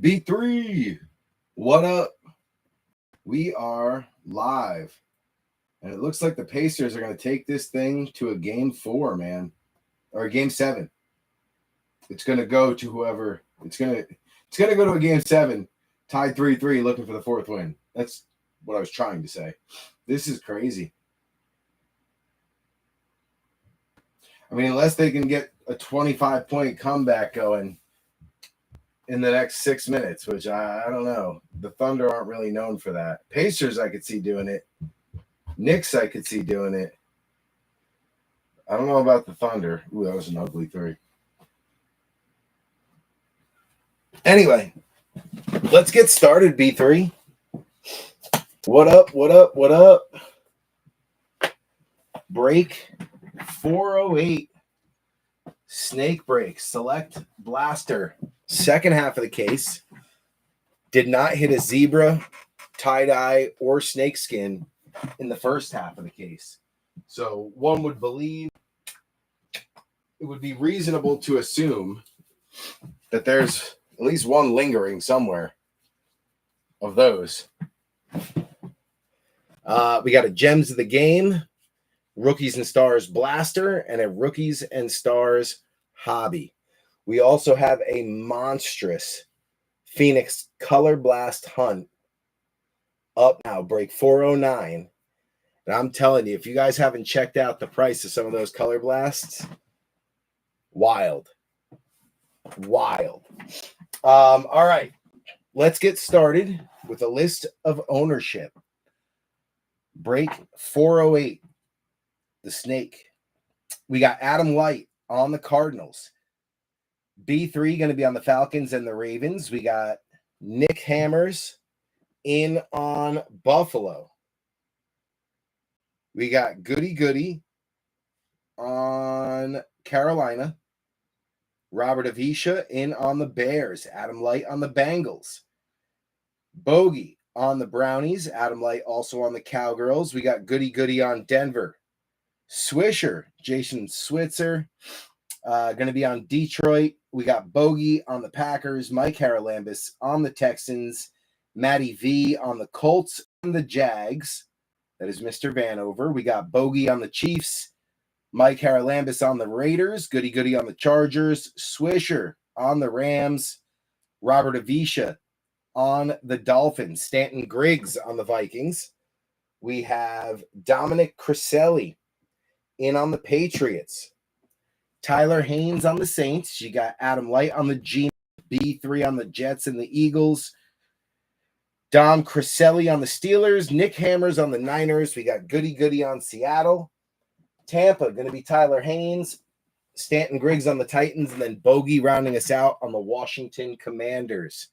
B3, what up? We are live. And it looks like the Pacers are going to take this thing to a game 4, man. Or a game 7. It's going to go to whoever. It's going to go to a game 7, tied 3-3, looking for the fourth win. That's what I was trying to say. This is crazy. I mean, unless they can get a 25-point comeback going in the next 6 minutes, which I don't know. The Thunder aren't really known for that. Pacers, I could see doing it. Knicks, I could see doing it. I don't know about the Thunder. Ooh, that was an ugly three. Anyway, let's get started, B3. What up, what up, what up? Break 408. Snake break. Select blaster. Second half of the case. Did not hit a zebra, tie-dye, or snakeskin in the first half of the case. So one would believe it would be reasonable to assume that there's at least one lingering somewhere of those. We got a Gems of the Game, Rookies and Stars Blaster, and a Rookies and Stars Hobby. We also have a monstrous Phoenix Color Blast Hunt up now, break 409. And I'm telling you, if you guys haven't checked out the price of some of those Color Blasts, wild. All right, let's get started with a list of ownership. Break 408, the Snake. We got Adam Light on the Cardinals. B3 going to be on the Falcons and the Ravens. We got Nick Hammers in on Buffalo. We got Goody on Carolina. Robert Avisha in on the Bears. Adam Light on the Bengals. Bogey on the Brownies. Adam Light also on the Cowgirls. We got Goody on Denver. Swisher, Jason Switzer, going to be on Detroit. We got Bogey on the Packers. Mike Haralambis on the Texans. Matty V on the Colts and the Jags. That is Mr. Vanover. We got Bogey on the Chiefs. Mike Haralambis on the Raiders. Goody on the Chargers. Swisher on the Rams. Robert Avisha on the Dolphins. Stanton Griggs on the Vikings. We have Dominic Criselli in on the Patriots. Tyler Haynes on the Saints. You got Adam Light on the G. B3 on the Jets and the Eagles. Dom Criselli on the Steelers. Nick Hammers on the Niners. We got Goody on Seattle. Tampa, going to be Tyler Haynes. Stanton Griggs on the Titans. And then Bogey rounding us out on the Washington Commanders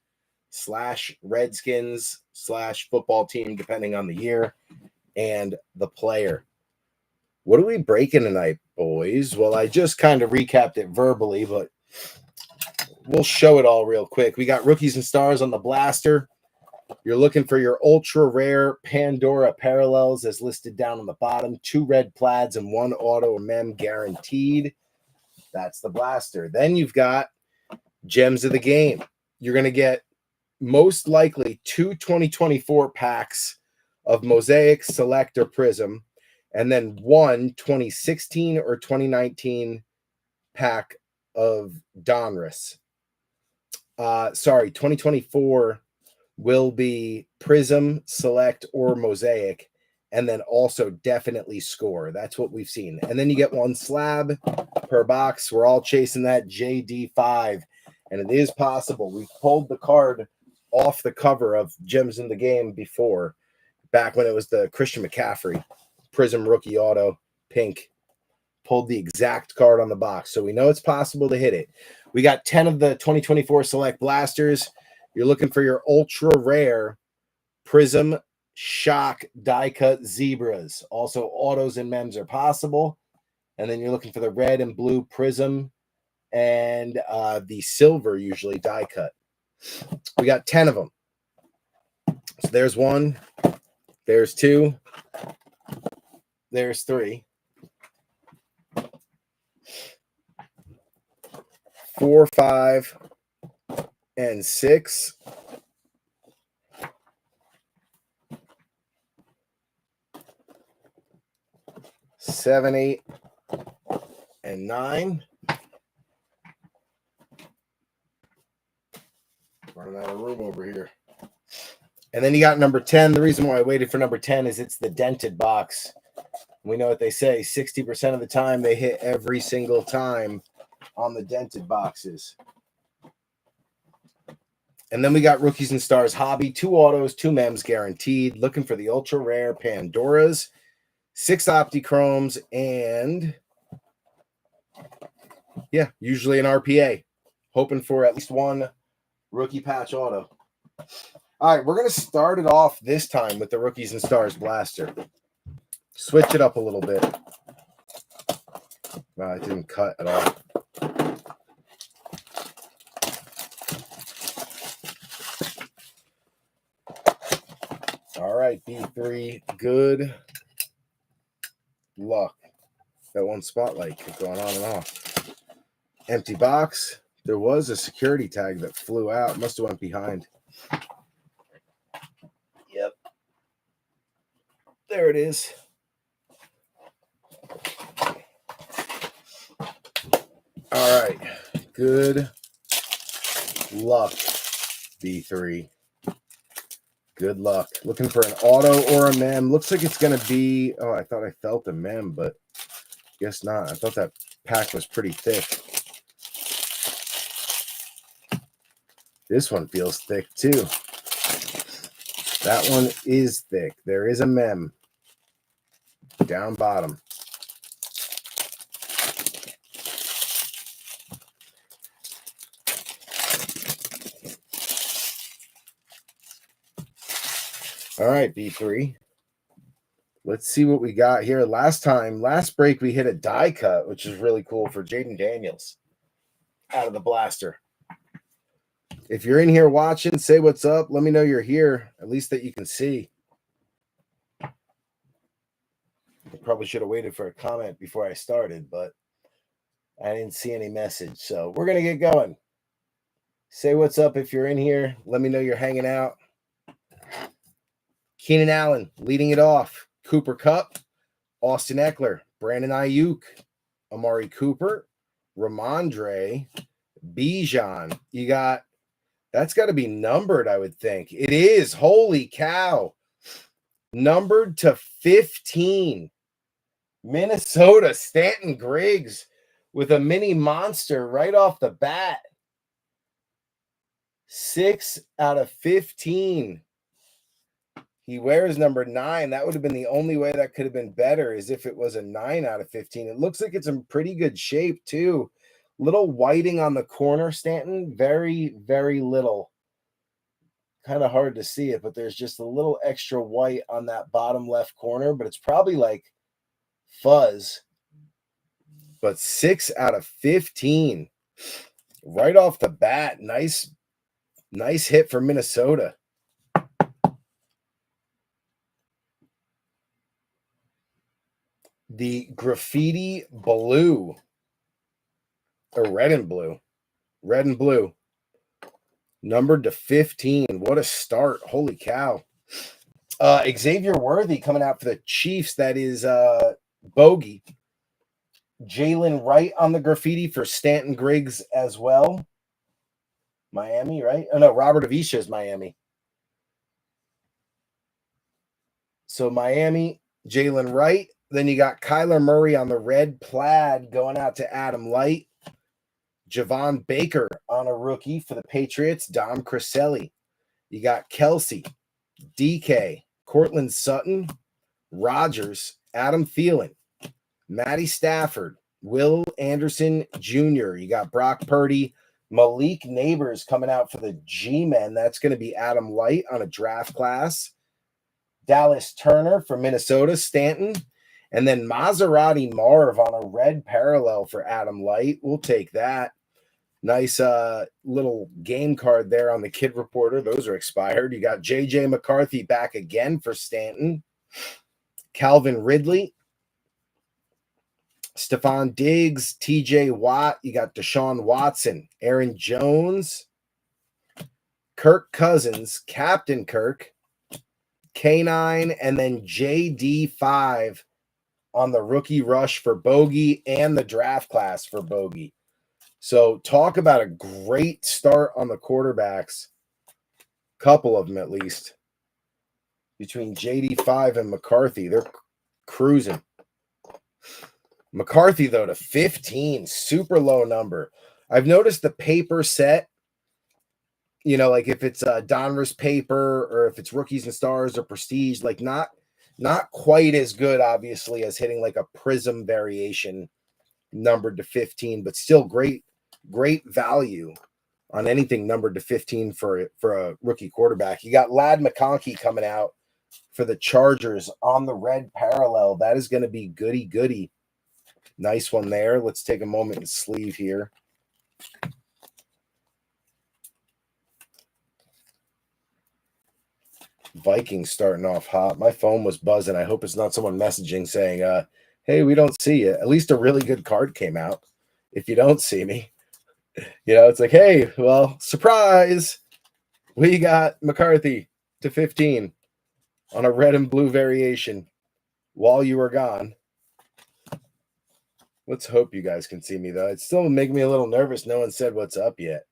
/ Redskins / football team, depending on the year and the player. What are we breaking tonight, boys? Well, I just kind of recapped it verbally, but we'll show it all real quick. We got Rookies and Stars on the Blaster. You're looking for your ultra rare Pandora parallels as listed down on the bottom. 2 red plaids and 1 auto mem guaranteed. That's the Blaster. Then you've got Gems of the Game. You're going to get most likely 2 2024 packs of Mosaic, Select, or Prism, and then 1 2016 or 2019 pack of Donruss. 2024 will be Prism, Select, or Mosaic, and then also definitely Score. That's what we've seen. And then you get 1 slab per box. We're all chasing that JD5, and it is possible. We've pulled the card off the cover of Gems in the Game before, back when it was the Christian McCaffrey Prism rookie auto, pink. Pulled the exact card on the box, so we know it's possible to hit it. We got 10 of the 2024 Select Blasters. You're looking for your ultra rare Prism Shock die cut Zebras. Also, autos and mems are possible. And then you're looking for the red and blue Prism and the silver, usually die cut. We got 10 of them. So there's 1, there's 2, there's 3, 4, 5, and 6. 7, 8, and 9. Running out of room over here. And then you got number 10. The reason why I waited for number 10 is it's the dented box. We know what they say. 60% of the time they hit every single time on the dented boxes. And then we got Rookies and Stars Hobby. 2 autos, 2 mems guaranteed. Looking for the ultra rare Pandoras. 6 Optichromes and yeah, usually an RPA. Hoping for at least 1 rookie patch auto. All right, we're going to start it off this time with the Rookies and Stars Blaster. Switch it up a little bit. No, it didn't cut at all. All right, B3, good luck. That one spotlight kept going on and off. Empty box. There was a security tag that flew out. Must have went behind. Yep. There it is. All right. Good luck, B3. Good luck. Looking for an auto or a mem. Looks like it's going to be... Oh, I thought I felt a mem, but guess not. I thought that pack was pretty thick. This one feels thick, too. That one is thick. There is a mem. Down bottom. All right, B3. Let's see what we got here. Last break, we hit a die cut, which is really cool for Jaden Daniels out of the blaster. If you're in here watching, say what's up. Let me know you're here, at least that you can see. I probably should have waited for a comment before I started, but I didn't see any message. So we're going to get going. Say what's up if you're in here. Let me know you're hanging out. Keenan Allen leading it off. Cooper Kupp, Austin Eckler, Brandon Ayuk, Amari Cooper, Ramondre, Bijan. You got, that's got to be numbered, I would think. It is. Holy cow. Numbered to 15. Minnesota, Stanton Griggs with a mini monster right off the bat. 6 out of 15. He wears number 9. That would have been the only way that could have been better, is if it was a 9 out of 15. It looks like it's in pretty good shape, too. Little whiting on the corner, Stanton. Very, very little. Kind of hard to see it, but there's just a little extra white on that bottom left corner, but it's probably like fuzz. But 6 out of 15. Right off the bat. Nice hit for Minnesota. The graffiti blue, or red and blue, numbered to 15. What a start. Holy cow. Xavier Worthy coming out for the Chiefs. That is Bogey. Jalen Wright on the graffiti for Stanton Griggs as well. Miami, right? Oh, no, Robert Avisha is Miami. So Miami, Jalen Wright. Then you got Kyler Murray on the red plaid going out to Adam Light. Javon Baker on a rookie for the Patriots, Dom Crisselli. You got Kelsey, DK, Cortland Sutton, Rodgers, Adam Thielen, Matty Stafford, Will Anderson Jr. You got Brock Purdy, Malik Neighbors coming out for the G-Men. That's going to be Adam Light on a draft class. Dallas Turner for Minnesota, Stanton. And then Maserati Marv on a red parallel for Adam Light. We'll take that. Nice little game card there on the Kid Reporter. Those are expired. You got J.J. McCarthy back again for Stanton. Calvin Ridley. Stephon Diggs. T.J. Watt. You got Deshaun Watson. Aaron Jones. Kirk Cousins, Captain Kirk, K9, and then JD5 on the rookie rush for Bogey and the draft class for Bogey. So talk about a great start on the quarterbacks. Couple of them at least. Between JD5 and McCarthy, they're cruising. McCarthy, though, to 15, super low number. I've noticed the paper set, you know, like if it's Donruss paper or if it's Rookies and Stars or Prestige, like not quite as good, obviously, as hitting like a Prism variation numbered to 15, but still great value on anything numbered to 15 for a rookie quarterback. You got Ladd McConkey coming out for the Chargers on the red parallel. That is going to be goody. Nice one there. Let's take a moment and sleeve here. Vikings starting off hot. My phone was buzzing. I hope it's not someone messaging saying, hey, we don't see you. At least a really good card came out. If you don't see me, you know, it's like, hey, well, surprise. We got McCarthy to 15 on a red and blue variation while you were gone. Let's hope you guys can see me, though. It's still making me a little nervous. No one said what's up yet.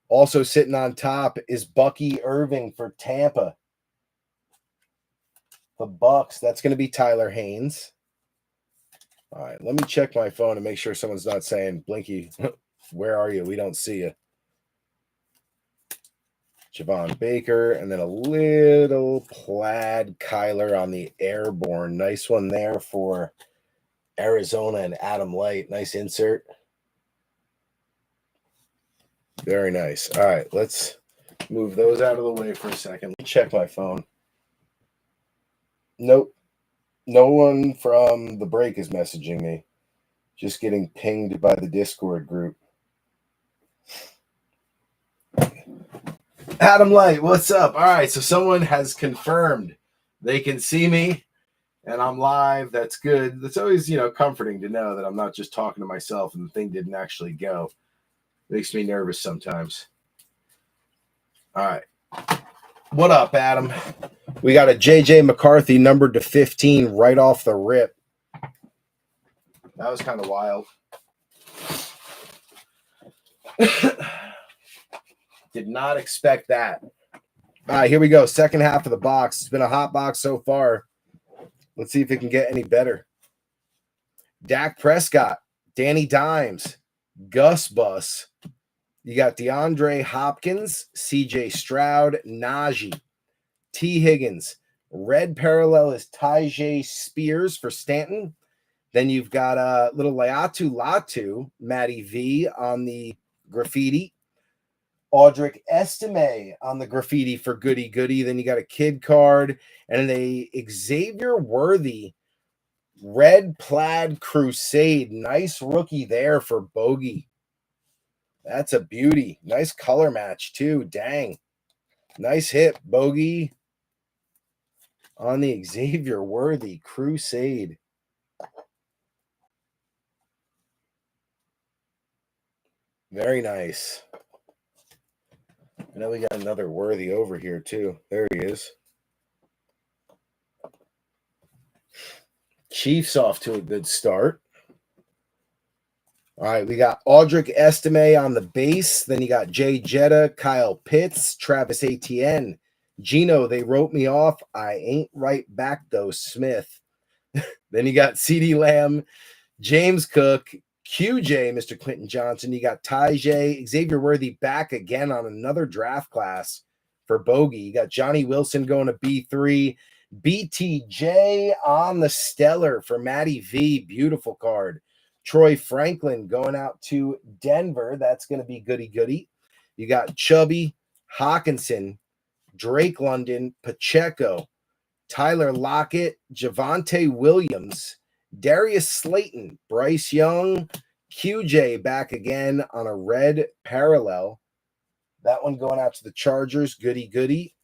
Also sitting on top is Bucky Irving for Tampa. The Bucks. That's going to be Tyler Haynes. All right, let me check my phone and make sure someone's not saying, Blinky, where are you? We don't see you. Javon Baker, and then a little plaid Kyler on the airborne. Nice one there for Arizona and Adam Light. Nice insert. Very nice. All right, let's move those out of the way for a second. Let me check my phone. Nope. No one from the break is messaging me. Just getting pinged by the Discord group. Adam Light, what's up? All right, so someone has confirmed they can see me and I'm live. That's good. That's always, you know, comforting to know that I'm not just talking to myself and the thing didn't actually go. Makes me nervous sometimes. All right. What up, Adam? We got a JJ McCarthy numbered to 15 right off the rip. That was kind of wild. Did not expect that. All right, here we go. Second half of the box. It's been a hot box so far. Let's see if it can get any better. Dak Prescott, Danny Dimes, Gus Bus. You got DeAndre Hopkins, CJ Stroud, Najee, T. Higgins. Red parallel is Tyjae Spears for Stanton. Then you've got a little Laiatu Latu, Matty V on the graffiti. Audric Estime on the graffiti for Goody Goody. Then you got a kid card and a Xavier Worthy red plaid crusade. Nice rookie there for Bogey. That's a beauty. Nice color match too. Dang. Nice hit, Bogey. On the Xavier Worthy crusade. Very nice. I know we got another Worthy over here too. There he is. Chiefs off to a good start. All right, we got Audric Estime on the base. Then you got Jay Jetta, Kyle Pitts, Travis Etienne, Gino. They wrote me off. I ain't right back though, Smith. Then you got CeeDee Lamb, James Cook, QJ, Mr. Quentin Johnson. You got Tyjae, Xavier Worthy back again on another draft class for Bogey. You got Johnny Wilson going to B3. BTJ on the stellar for Matty V. Beautiful card. Troy Franklin going out to Denver. That's going to be goody. You got Chubby, Hawkinson, Drake London, Pacheco, Tyler Lockett, Javonte Williams, Darius Slayton, Bryce Young, QJ back again on a red parallel. That one going out to the Chargers. Goody.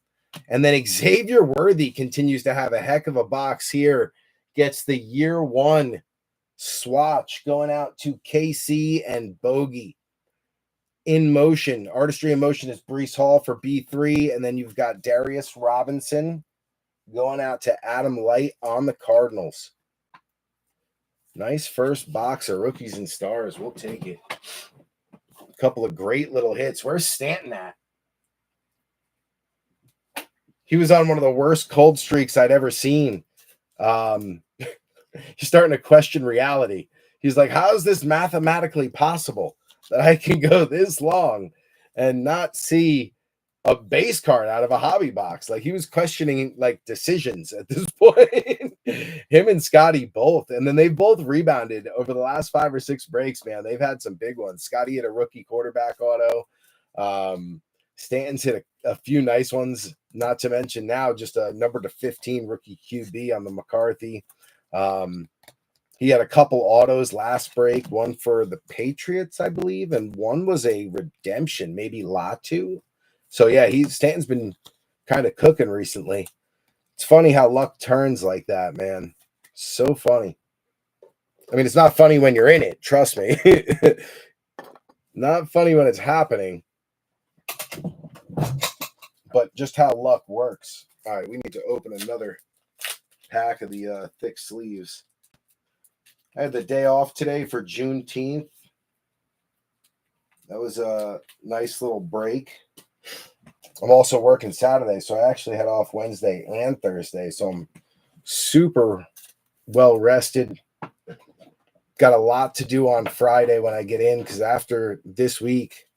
And then Xavier Worthy continues to have a heck of a box here. Gets the year one swatch going out to KC and Bogey. In Motion, Artistry in Motion is Brees Hall for B3. And then you've got Darius Robinson going out to Adam Light on the Cardinals. Nice first box of Rookies and Stars. We'll take it. A couple of great little hits. Where's Stanton at? He was on one of the worst cold streaks I'd ever seen. He's starting to question reality. He's like, how is this mathematically possible that I can go this long and not see a base card out of a hobby box? Like, he was questioning like decisions at this point. Him and Scotty both. And then they both rebounded over the last 5 or 6 breaks, man. They've had some big ones. Scotty hit a rookie quarterback auto. Stanton's hit a few nice ones, not to mention now just a number to 15 rookie QB on the McCarthy. He had a couple autos last break, one for the Patriots, I believe, and one was a redemption, maybe Latu. So yeah, Stanton's been kind of cooking recently. It's funny how luck turns like that, man. So funny. I mean, it's not funny when you're in it, trust me. Not funny when it's happening. But just how luck works. All right, we need to open another pack of the thick sleeves. I had the day off today for Juneteenth. That was a nice little break. I'm also working Saturday, so I actually had off Wednesday and Thursday, so I'm super well rested. Got a lot to do on Friday when I get in, because after this week,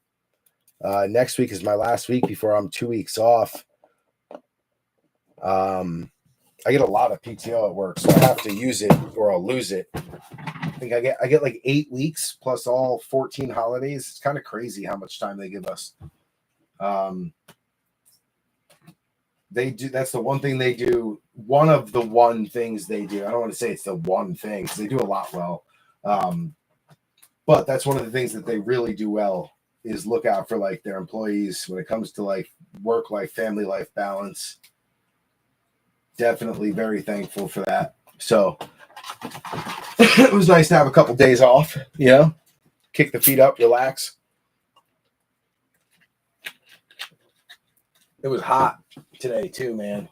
next week is my last week before I'm 2 weeks off. I get a lot of PTO at work, so I have to use it or I'll lose it. I think I get like 8 weeks plus all 14 holidays. It's kind of crazy how much time they give us. They do. That's the one thing they do. One of the one things they do. I don't want to say it's the one thing, because they do a lot well. But that's one of the things that they really do well, is look out for like their employees when it comes to like work life, family life balance. Definitely very thankful for that. So it was nice to have a couple days off, kick the feet up, relax. It was hot today too, man.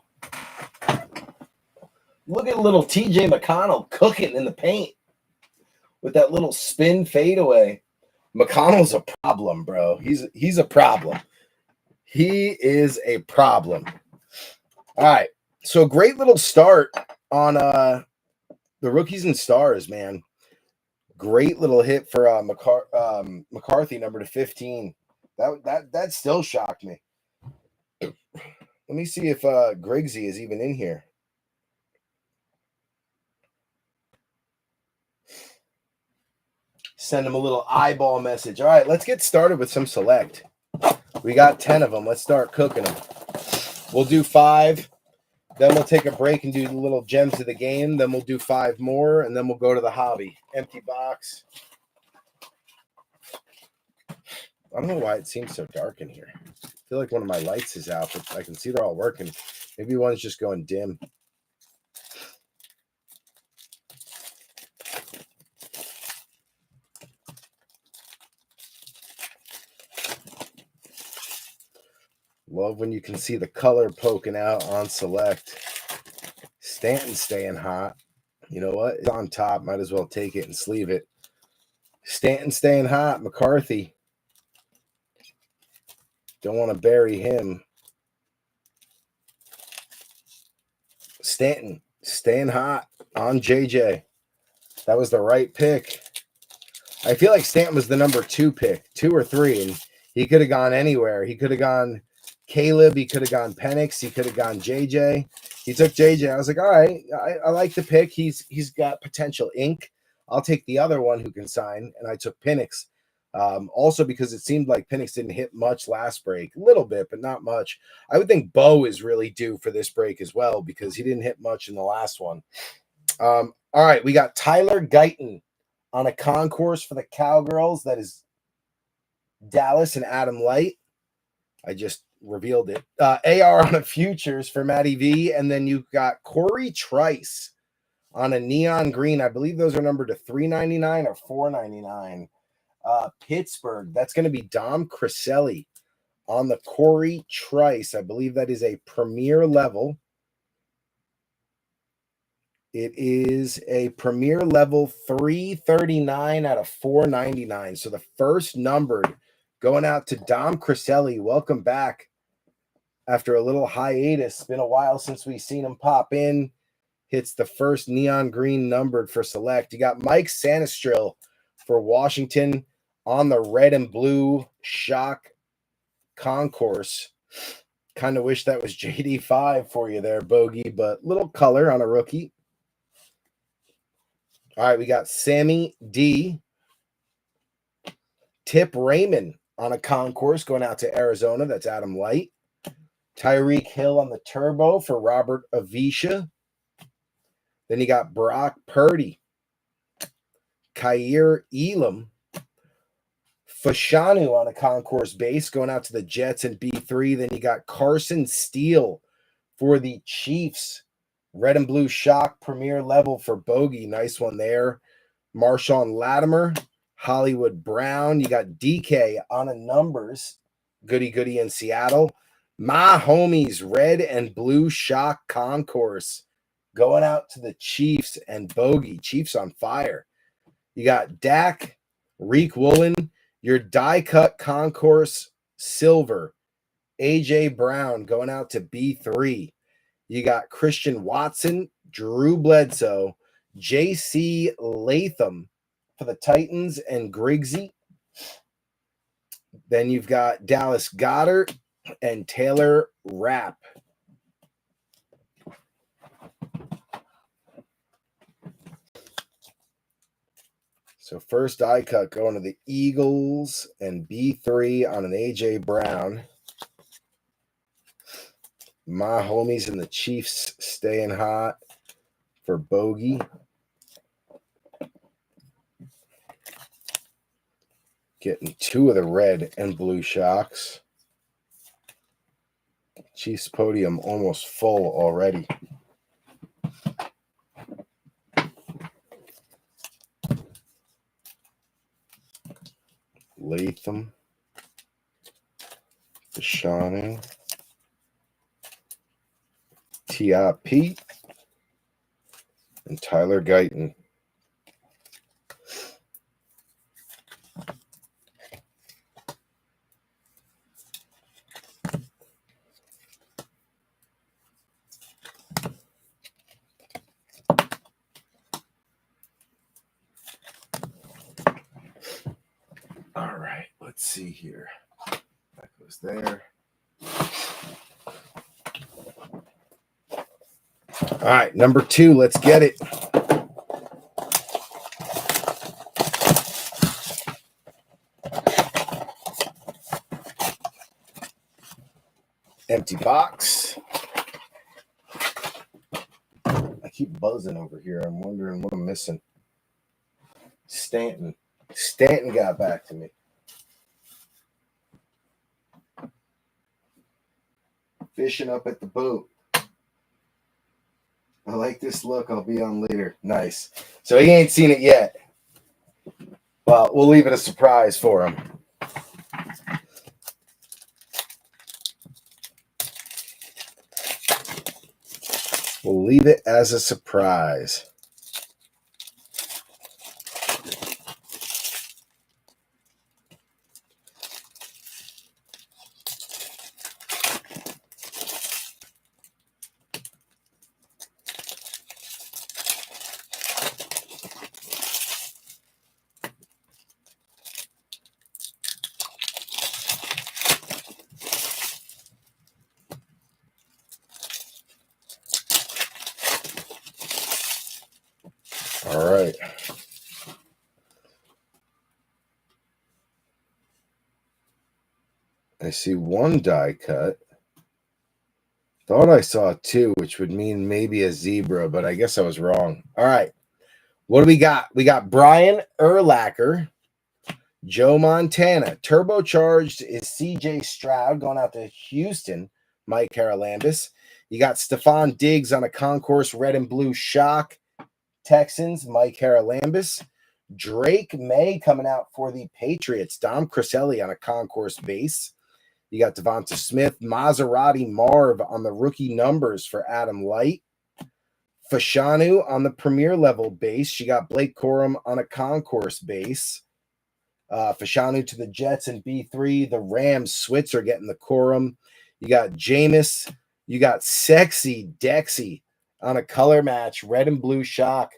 Look at little TJ McConnell cooking in the paint with that little spin fadeaway. McConnell's a problem, bro. He's a problem. He is a problem. All right. So great little start on the Rookies and Stars, man. Great little hit for McCarthy, number to 15. That still shocked me. Let me see if Griggsy is even in here. Send him a little eyeball message. All right, let's get started with some select. We got 10 of them. Let's start cooking them. We'll do 5. Then we'll take a break and do the little gems of the game. Then we'll do 5 more, and then we'll go to the hobby. Empty box. I don't know why it seems so dark in here. I feel like one of my lights is out, but I can see they're all working. Maybe one's just going dim. Love when you can see the color poking out on select. Stanton staying hot. You know what? It's on top. Might as well take it and sleeve it. Stanton staying hot. McCarthy. Don't want to bury him. Stanton staying hot on JJ. That was the right pick. I feel like Stanton was the number 2 pick, 2 or 3, and he could have gone anywhere. He could have gone Caleb. He could have gone Penix. He could have gone JJ. He took JJ. I was like, all right, I like the pick. He's got potential ink. I'll take the other one who can sign, and I took Penix. Also because it seemed like Penix didn't hit much last break. A little bit, but not much. I would think Bo is really due for this break as well, because he didn't hit much in the last one. All right, we got Tyler Guyton on a concourse for the Cowgirls. That is Dallas and Adam Light. I just revealed it. AR on a futures for Matty V. And then you've got Corey Trice on a neon green. I believe those are numbered to $3.99 or $4.99. Pittsburgh, that's going to be Dom Criselli on the Corey Trice. I believe that is a premier level. It is a premier level 339 out of 499. So the first numbered going out to Dom Criselli. Welcome back after a little hiatus. It's been a while since we've seen him pop in. Hits the first neon green numbered for select. You got Mike Sanistril for Washington on the red and blue shock concourse. Kind of wish that was JD5 for you there, Bogey, but little color on a rookie. All right, we got Sammy D. Tip Raymond on a concourse going out to Arizona. That's Adam Light. Tyreek Hill on the turbo for Robert Avisha. Then you got Brock Purdy. Kaiir Elam. Fashanu on a concourse base going out to the Jets in B3. Then you got Carson Steele for the Chiefs. Red and blue shock premier level for Bogey. Nice one there. Marshawn Latimer. Hollywood Brown. You got DK on a numbers. Goody in Seattle. My homies, red and blue shock concourse going out to the Chiefs and Bogey. Chiefs on fire. You got Dak, Reek Woolen, your die cut concourse silver. AJ Brown going out to B3. You got Christian Watson, Drew Bledsoe, JC Latham for the Titans and Griggsy. Then you've got Dallas Goedert and Taylor Rapp. So first die cut going to the Eagles and B3 on an AJ Brown. My homies and the Chiefs staying hot for Bogey. Getting two of the red and blue shocks. Chiefs podium almost full already. Latham. Fashanu. T.I.P. and Tyler Guyton. All right, let's see here. That goes there. All right, number 2, let's get it. Empty box. I keep buzzing over here. I'm wondering what I'm missing. Stanton got back to me. Fishing up at the boat. I like this look. I'll be on later. Nice. So he ain't seen it yet. Well, we'll leave it a surprise for him. We'll leave it as a surprise. All right. I see one die cut. Thought I saw 2, which would mean maybe a zebra, but I guess I was wrong. All right. What do we got? We got Brian Urlacher, Joe Montana. Turbocharged is CJ Stroud going out to Houston, Mike Carolambis. You got Stephon Diggs on a concourse red and blue shock. Texans, Mike Haralambis. Drake May coming out for the Patriots. Dom Crisselli on a concourse base. You got Devonta Smith. Maserati Marv on the rookie numbers for Adam Light. Fashanu on the premier level base. You got Blake Corum on a concourse base. Fashanu to the Jets in B3. The Rams Switzer getting the Corum. You got Jameis. You got Sexy Dexy on a color match. Red and blue shock.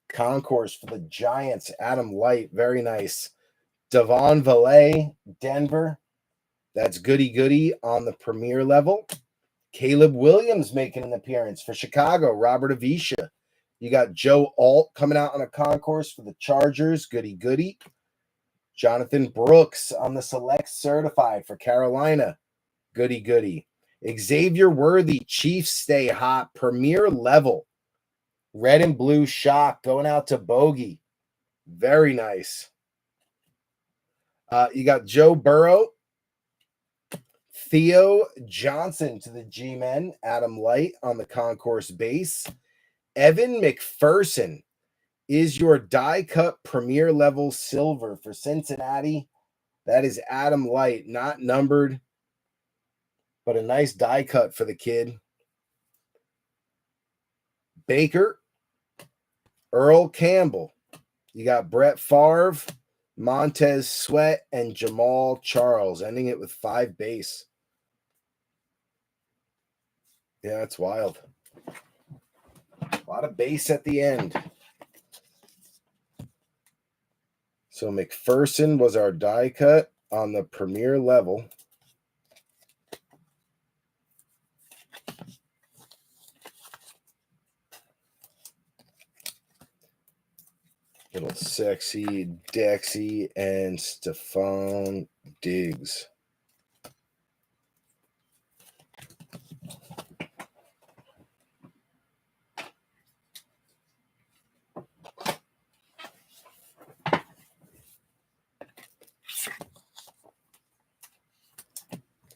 Concourse for the Giants. Adam Light. Very nice. Devon Valet, Denver. That's goody on the premier level. Caleb Williams making an appearance for Chicago. Robert Avisha. You got Joe Alt coming out on a concourse for the Chargers. Goody. Jonathan Brooks on the select certified for Carolina. Goody. Xavier Worthy, Chiefs stay hot. Premier level. Red and blue shock going out to Bogey. Very nice. You got Joe Burrow. Theo Johnson to the G-Men. Adam Light on the concourse base. Evan McPherson is your die cut premier level silver for Cincinnati. That is Adam Light, not numbered, but a nice die cut for the kid. Baker, Earl Campbell. You got Brett Favre, Montez Sweat, and Jamal Charles, ending it with 5 base. Yeah, it's wild. A lot of base at the end. So McPherson was our die cut on the premier level. Little Sexy Dexy and Stephon Diggs.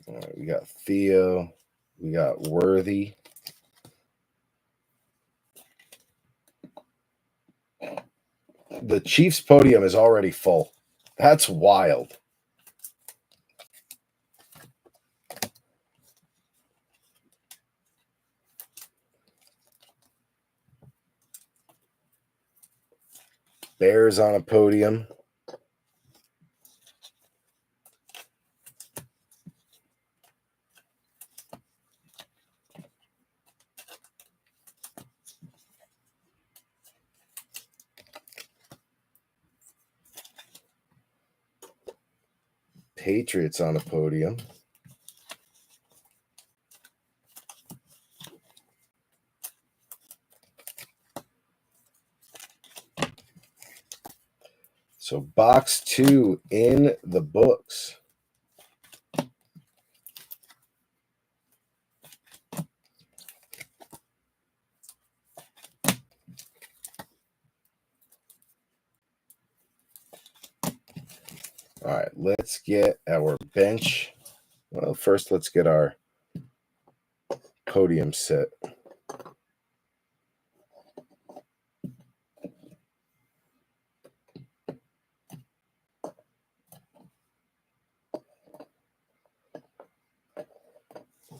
All right, we got Theo. We got Worthy. The Chiefs podium is already full. That's wild. Bears on a podium. Patriots on a podium. So box 2 in the books. All right, let's get our bench. Well, first let's get our podium set.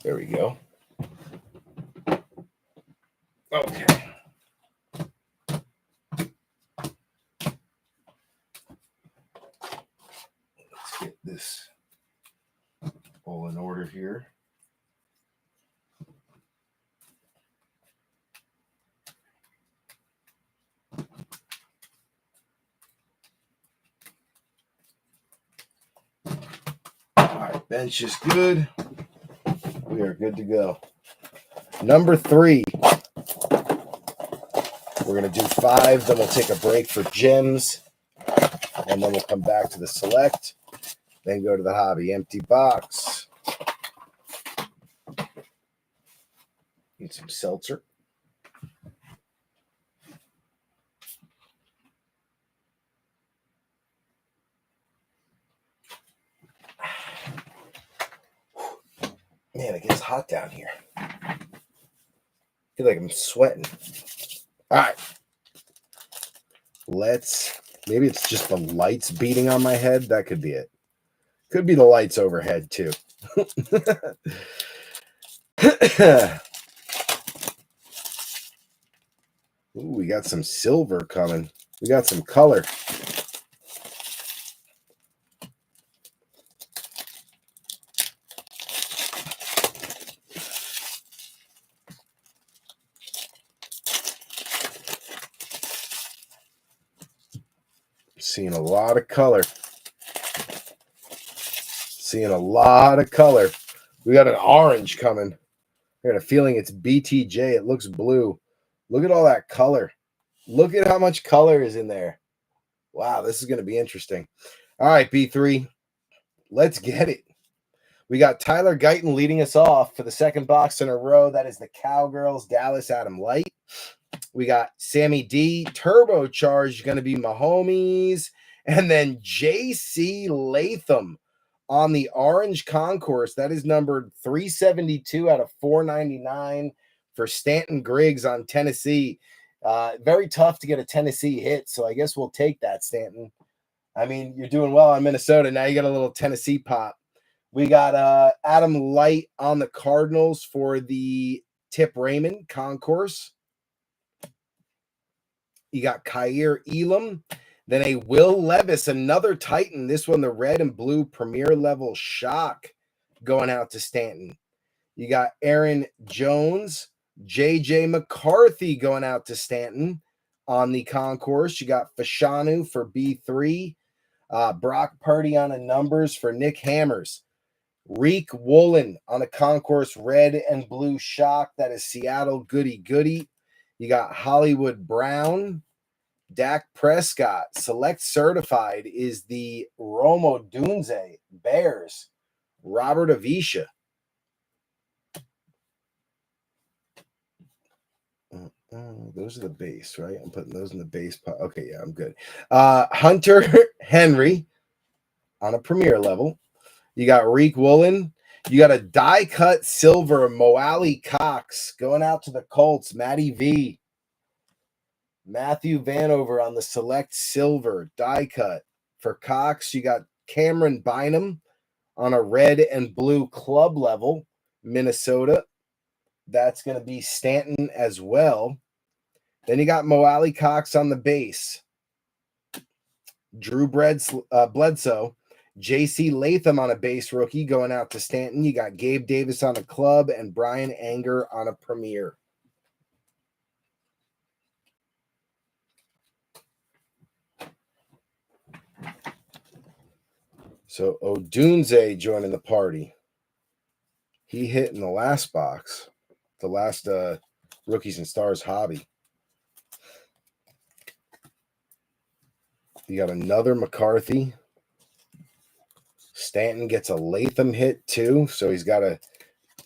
There we go. Okay. Let's get this all in order here. All right, bench is good. We are good to go. Number 3. We're going to do 5, then we'll take a break for gems, and then we'll come back to the select, then go to the hobby. Empty box. Need some seltzer. Man, it gets hot down here. I feel like I'm sweating. All right. Maybe it's just the lights beating on my head. That could be it. Could be the lights overhead too. Ooh, we got some silver coming. We got some color. Seeing a lot of color. Seeing a lot of color. We got an orange coming. I got a feeling it's BTJ. It looks blue. Look at all that color. Look at how much color is in there. Wow, this is going to be interesting. All right, B3. Let's get it. We got Tyler Guyton leading us off for the second box in a row. That is the Cowgirls, Dallas Adam Light. We got Sammy D, turbocharged, going to be Mahomes. And then JC Latham on the orange concourse. That is numbered 372 out of 499 for Stanton Griggs on Tennessee. Very tough to get a Tennessee hit, so I guess we'll take that, Stanton. I mean, you're doing well on Minnesota. Now you got a little Tennessee pop. We got Adam Light on the Cardinals for the Tip Raymond concourse. You got Kaiir Elam. Then a Will Levis, another Titan. This one, the red and blue premier level shock going out to Stanton. You got Aaron Jones, JJ McCarthy going out to Stanton on the concourse. You got Fashanu for B3. Brock Purdy on the numbers for Nick Hammers. Reek Woolen on a concourse red and blue shock. That is Seattle Goody Goody. You got Hollywood Brown. Dak Prescott, select certified is the Romo Dunze Bears. Robert Avisha. Those are the base, right? I'm putting those in the base pot. Okay, yeah, I'm good. Hunter Henry on a premier level. You got Reek Woolen. You got a die-cut silver Moali Cox going out to the Colts. Matty V. Matthew Vanover on the select silver die cut. For Cox, you got Cameron Bynum on a red and blue club level, Minnesota. That's going to be Stanton as well. Then you got Moali Cox on the base. Drew Bledsoe. JC Latham on a base rookie going out to Stanton. You got Gabe Davis on a club and Brian Anger on a premier. So Odunze joining the party. He hit in the last box, the last Rookies and Stars hobby. You got another McCarthy. Stanton gets a Latham hit too, so he's got a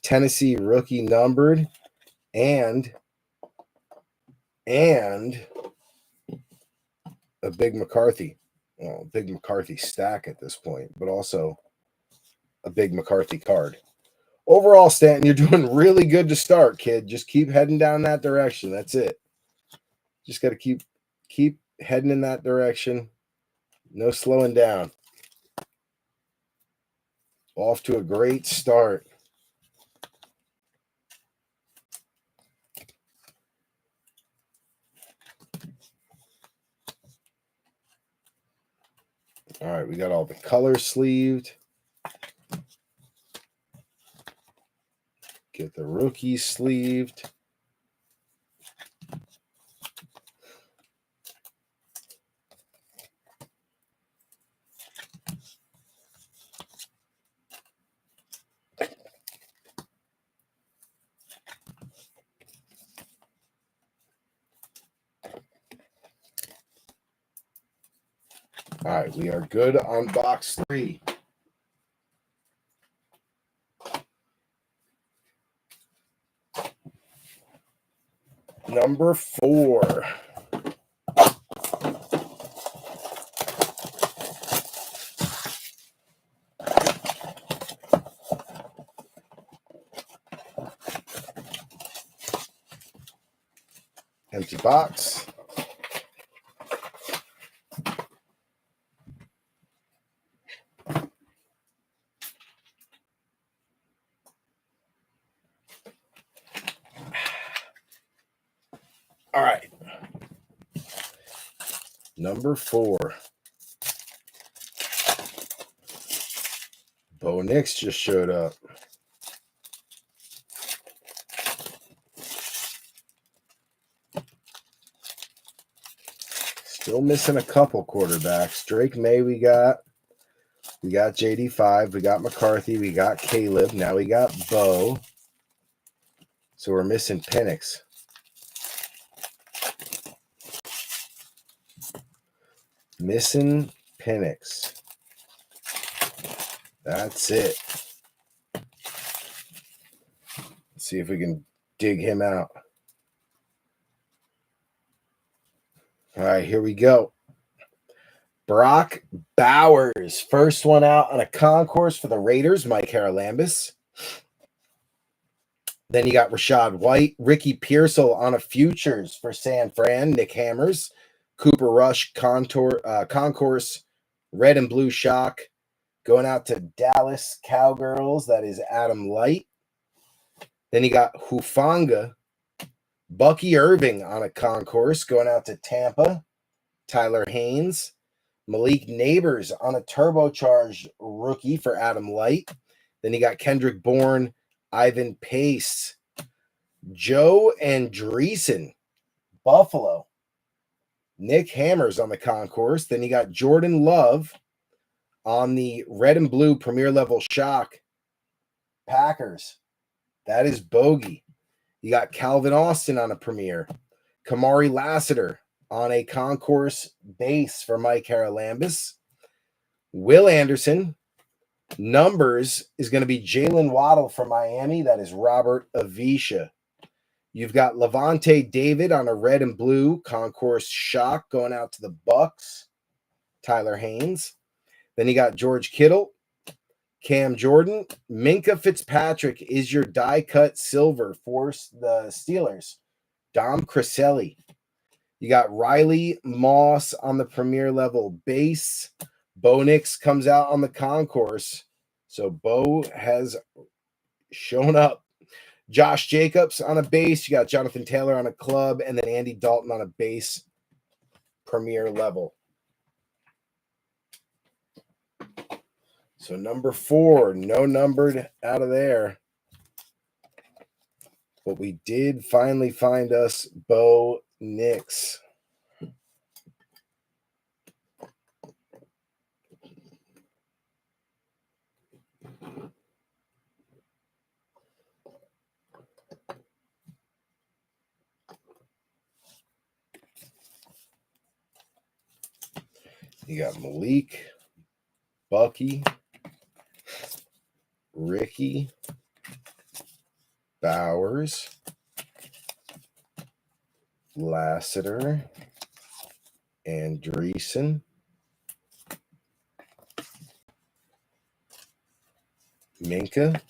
Tennessee rookie numbered and a big McCarthy. Well, big McCarthy stack at this point, but also a big McCarthy card. Overall, Stanton, you're doing really good to start, kid. Just keep heading down that direction. That's it. Just got to keep heading in that direction. No slowing down. Off to a great start. All right, we got all the colors sleeved. Get the rookies sleeved. All right, we are good on box 3. Number 4. Empty box. All right. Number 4. Bo Nix just showed up. Still missing a couple quarterbacks. Drake May we got JD5, we got McCarthy, we got Caleb, now we got Bo. So we're missing Penix. Missing Penix. That's it. Let's see if we can dig him out. All right, here we go. Brock Bowers. First one out on a concourse for the Raiders, Mike Haralambis. Then you got Rashad White, Ricky Pearsall on a futures for San Fran, Nick Hammers, Cooper Rush, concourse, red and blue shock. Going out to Dallas Cowgirls, that is Adam Light. Then you got Hufanga, Bucky Irving on a concourse, going out to Tampa, Tyler Haynes. Malik Neighbors on a turbocharged rookie for Adam Light. Then you got Kendrick Bourne, Ivan Pace, Joe Andreessen, Buffalo. Nick Hammers on the concourse. Then you got Jordan Love on the red and blue premier level shock. Packers. That is Bogey. You got Calvin Austin on a premier. Kamari Lassiter on a concourse base for Mike Haralambis. Will Anderson. Numbers is going to be Jalen Waddle for Miami. That is Robert Avisha. You've got Levante David on a red and blue concourse shock going out to the Bucks. Tyler Haynes. Then you got George Kittle, Cam Jordan. Minka Fitzpatrick is your die-cut silver for the Steelers. Dom Crisselli. You got Riley Moss on the premier level base. Bo Nix comes out on the concourse. So Bo has shown up. Josh Jacobs on a base. You got Jonathan Taylor on a club. And then Andy Dalton on a base premier level. So number 4, no numbered out of there. But we did finally find us Bo Nix. You got Malik, Bucky, Ricky, Bowers, Lassiter, Andreessen, Minka,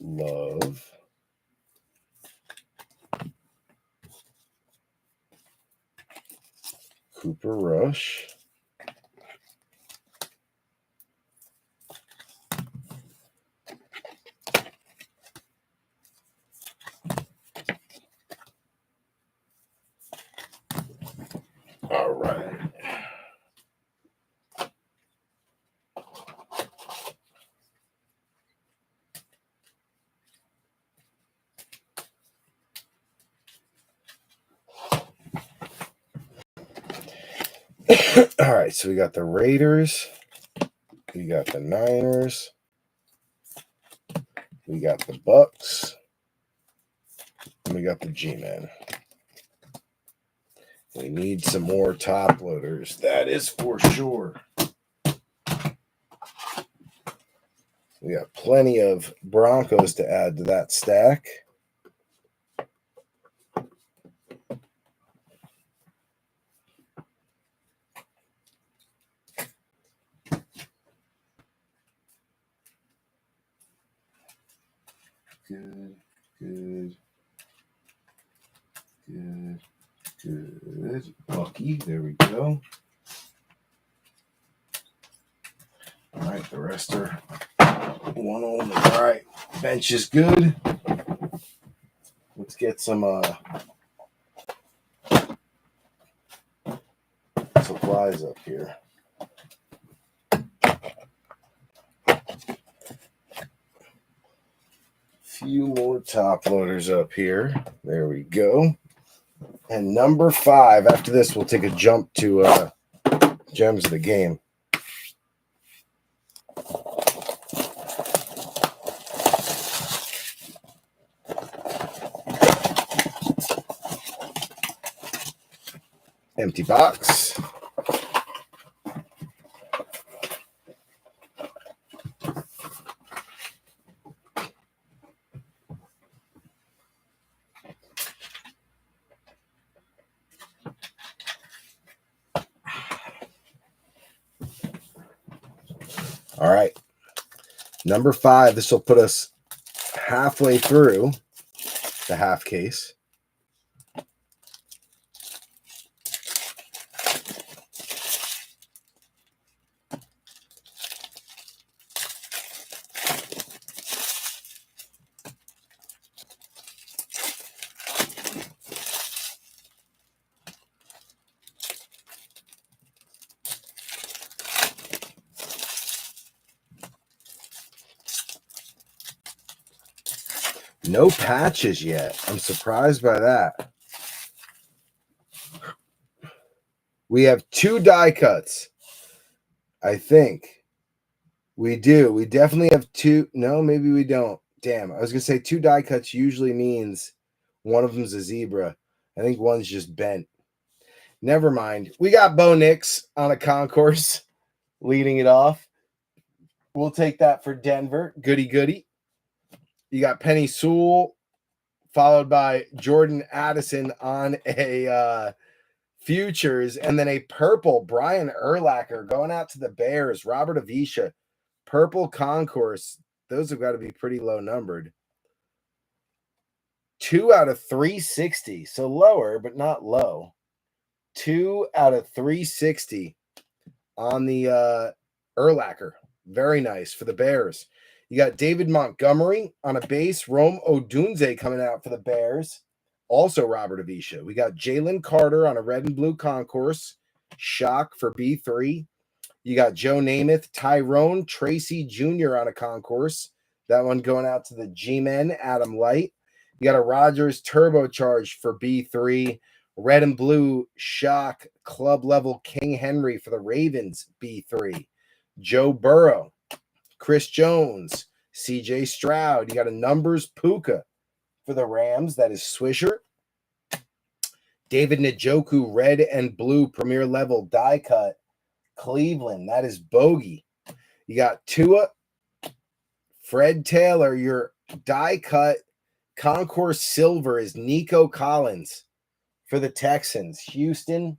Love, Cooper Rush, all right. All right, so we got the Raiders, we got the Niners, we got the Bucks, and we got the G-Men. We need some more top loaders, that is for sure. We got plenty of Broncos to add to that stack. Good. Good. Lucky. There we go. All right, the rest are one only. All right, bench is good. Let's get some supplies up here. Few more top loaders up here. There we go. And number 5. After this, we'll take a jump to Gems of the Game. Empty box. All right. Number 5. This will put us halfway through the half case. No patches yet. I'm surprised by that. We have 2 die cuts. I think. We do. We definitely have 2. No, maybe we don't. Damn. I was going to say 2 die cuts usually means one of them's a zebra. I think one's just bent. Never mind. We got Bo Nix on a concourse leading it off. We'll take that for Denver. Goody, goody. You got Penny Sewell, followed by Jordan Addison on a futures, and then a purple Brian Urlacher going out to the Bears. Robert Avisha, purple concourse. Those have got to be pretty low numbered. 2 out of 360, so lower, but not low. 2 out of 360 on the Urlacher. Very nice for the Bears. You got David Montgomery on a base. Rome Odunze coming out for the Bears. Also Robert Avisha. We got Jalen Carter on a red and blue concourse. Shock for B3. You got Joe Namath, Tyrone Tracy Jr. on a concourse. That one going out to the G-Men, Adam Light. You got a Rogers turbocharged for B3. Red and blue Shock club level King Henry for the Ravens, B3. Joe Burrow. Chris Jones, CJ Stroud. You got a numbers Puka for the Rams. That is Swisher. David Njoku, red and blue premier level die cut. Cleveland. That is Bogey. You got Tua. Fred Taylor, your die cut concourse silver is Nico Collins for the Texans. Houston,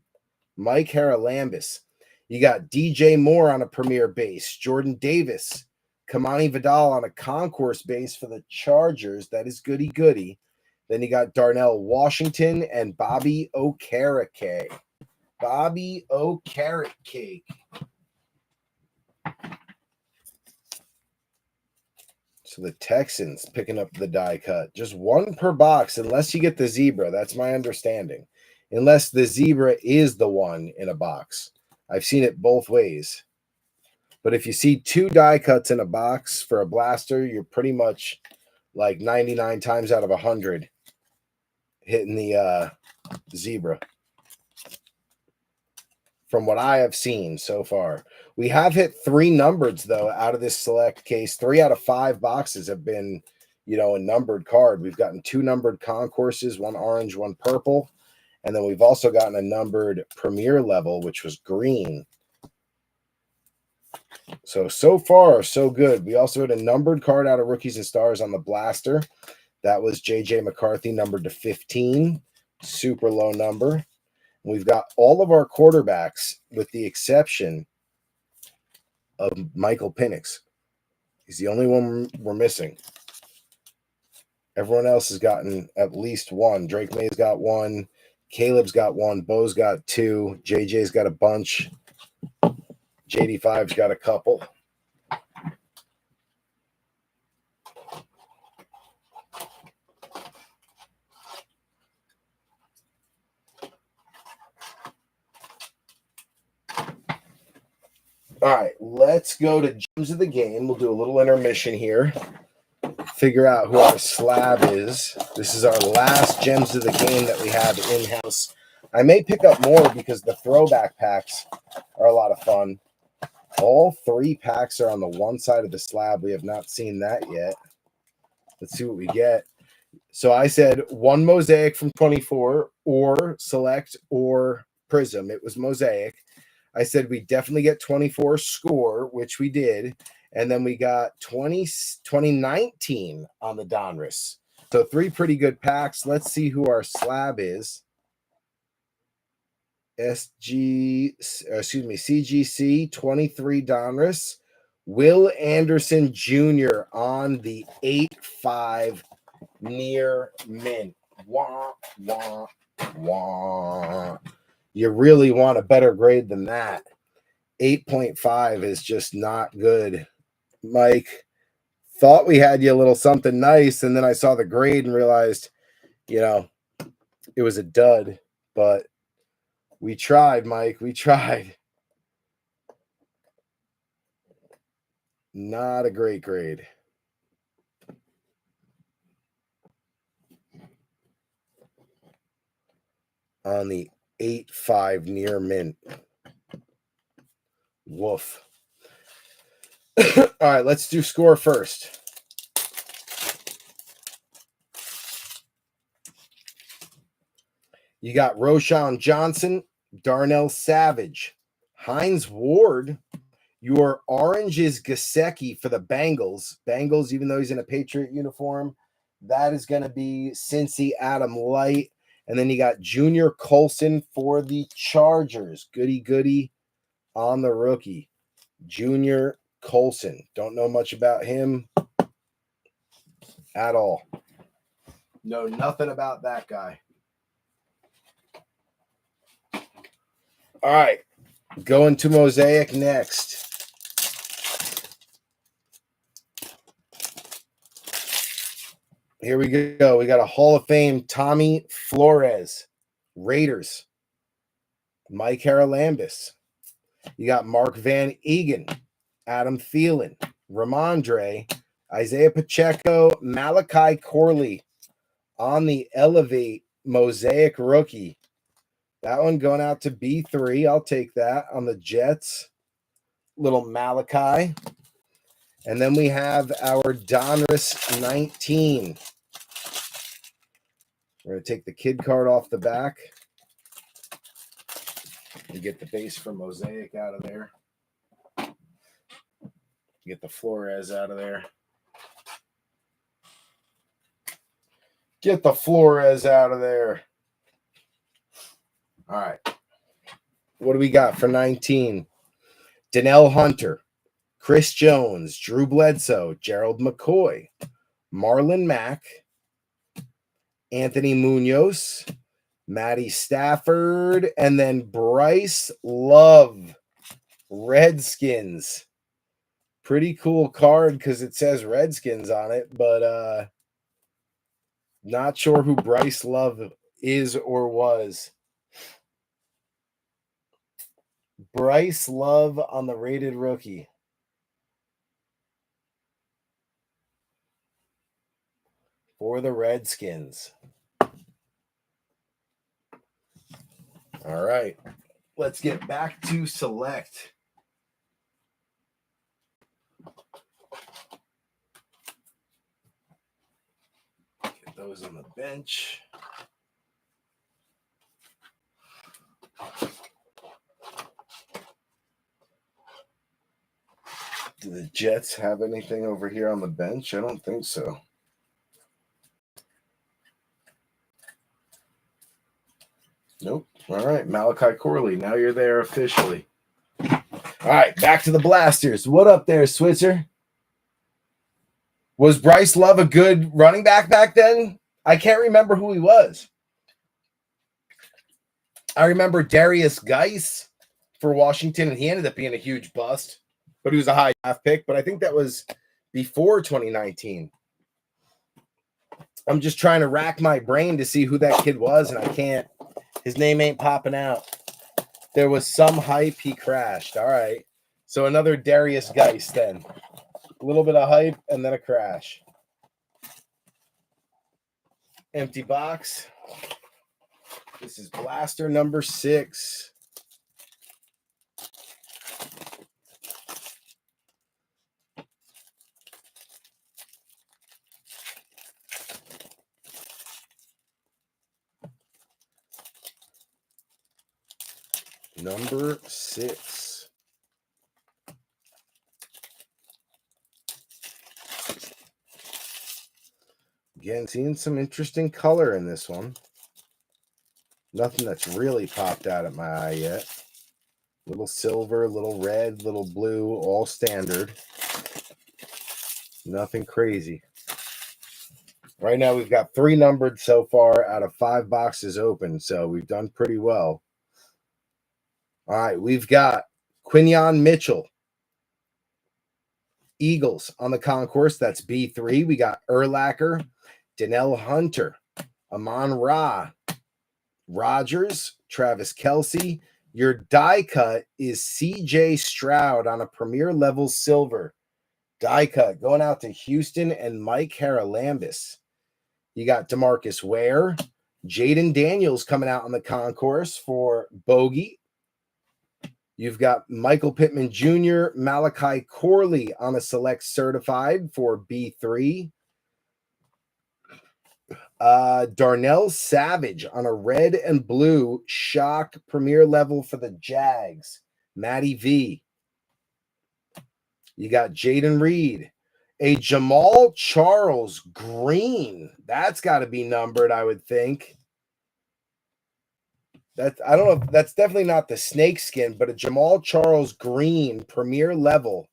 Mike Haralambis. You got DJ Moore on a premier base. Jordan Davis. Kamani Vidal on a concourse base for the Chargers. That is goody goody. Then you got Darnell Washington and Bobby Okereke. Bobby Okereke. So the Texans picking up the die cut. Just 1 per box unless you get the zebra. That's my understanding. Unless the zebra is the one in a box. I've seen it both ways. But if you see 2 die cuts in a box for a blaster, you're pretty much like 99 times out of 100 hitting the zebra. From what I have seen so far. We have hit 3 numbereds, though, out of this select case. 3 out of 5 boxes have been, a numbered card. We've gotten 2 numbered concourses, 1 orange, 1 purple. And then we've also gotten a numbered premier level, which was green. So far, so good. We also had a numbered card out of Rookies and Stars on the blaster. That was J.J. McCarthy, numbered to 15. Super low number. And we've got all of our quarterbacks with the exception of Michael Penix. He's the only one we're missing. Everyone else has gotten at least 1. Drake May's got 1. Caleb's got one. Bo's got two. JJ's got a bunch. JD5's got a couple. All right, let's go to Gems of the Game. We'll do a little intermission here. Figure out who our slab is. This is our last Gems of the Game that we have in-house. I may pick up more because the throwback packs are a lot of fun. All three packs are on the one side of the slab. We have not seen that yet. Let's see what we get. So I said one Mosaic from 24 or Select or Prism. It was Mosaic. I said we definitely get 24 Score, which we did. And then we got 2019 on the Donruss. So three pretty good packs. Let's see who our slab is. CGC 23 Donruss. Will Anderson Jr. on the 8-5 near mint. Wah, wah, wah. You really want a better grade than that. 8.5 is just not good. Mike, thought we had you a little something nice, and then I saw the grade and realized, it was a dud. But we tried, Mike. We tried. Not a great grade. On the 8-5 near mint. Woof. All right, let's do Score first. You got Roshan Johnson, Darnell Savage, Hines Ward. Your orange is Gesicki for the Bengals. Bengals, even though he's in a Patriot uniform, that is going to be Cincy Adam Light. And then you got Junior Colson for the Chargers. Goody on the rookie. Junior Colson. Don't know much about him at all. Know nothing about that guy. All right. Going to Mosaic next. Here we go. We got a Hall of Fame Tommy Flores. Raiders. Mike Haralambis. You got Mark Van Egan. Adam Thielen. Ramondre. Isaiah Pacheco. Malachi Corley. On the Elevate Mosaic rookie. That one going out to B3. I'll take that on the Jets. Little Malachi. And then we have our Donruss 19. We're going to take the kid card off the back. And get the base for Mosaic out of there. Get the Flores out of there. Get the Flores out of there. All right. What do we got for 19? Danielle Hunter, Chris Jones, Drew Bledsoe, Gerald McCoy, Marlon Mack, Anthony Munoz, Matty Stafford, and then Bryce Love, Redskins. Pretty cool card because it says Redskins on it, but not sure who Bryce Love is or was. Bryce Love on the rated rookie. For the Redskins. All right. Let's get back to Select. Get those on the bench. Do the Jets have anything over here on the bench? I don't think so. Nope. All right, Malachi Corley. Now you're there officially. All right, back to the Blasters. What up there, Switzer? Was Bryce Love a good running back then? I can't remember who he was. I remember Darius Geis for Washington, and he ended up being a huge bust, but he was a high draft pick. But I think that was before 2019. I'm just trying to rack my brain to see who that kid was, and I can't. His name ain't popping out. There was some hype. He crashed. All right. So another Darius Geis then. A little bit of hype and then a crash. Empty box. This is blaster number 6. Number 6. Again, seeing some interesting color in this one. Nothing that's really popped out at my eye yet. Little silver, little red, little blue, all standard. Nothing crazy. Right now, we've got 3 numbered so far out of 5 boxes open, so we've done pretty well. All right, we've got Quinyon Mitchell, Eagles on the concourse. That's B3. We got Urlacher, Danielle Hunter, Amon Ra, Rogers, Travis Kelce. Your die cut is CJ Stroud on a premier level silver. Die cut going out to Houston and Mike Haralambis. You got DeMarcus Ware, Jaden Daniels coming out on the concourse for Bogey. You've got Michael Pittman Jr., Malachi Corley on a select certified for B3. Darnell Savage on a red and blue shock premier level for the Jags. Matty V. You got Jaden Reed. A Jamal Charles green. That's got to be numbered, I would think. I don't know. That's definitely not the snake skin, but a Jamal Charles green premier level.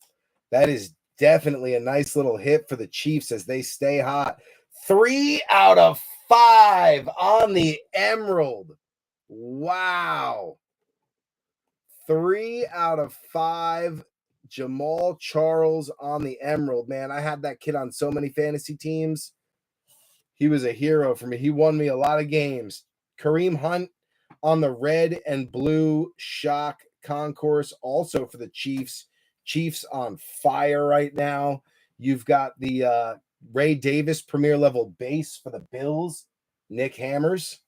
That is definitely a nice little hit for the Chiefs as they stay hot. 3 out of 5 on the Emerald. Wow. 3 out of 5. Jamal Charles on the Emerald. Man, I had that kid on so many fantasy teams. He was a hero for me. He won me a lot of games. Kareem Hunt on the red and blue shock concourse, also for the Chiefs. Chiefs on fire right now. You've got the Ray Davis premier level base for the Bills. Nick Hammers.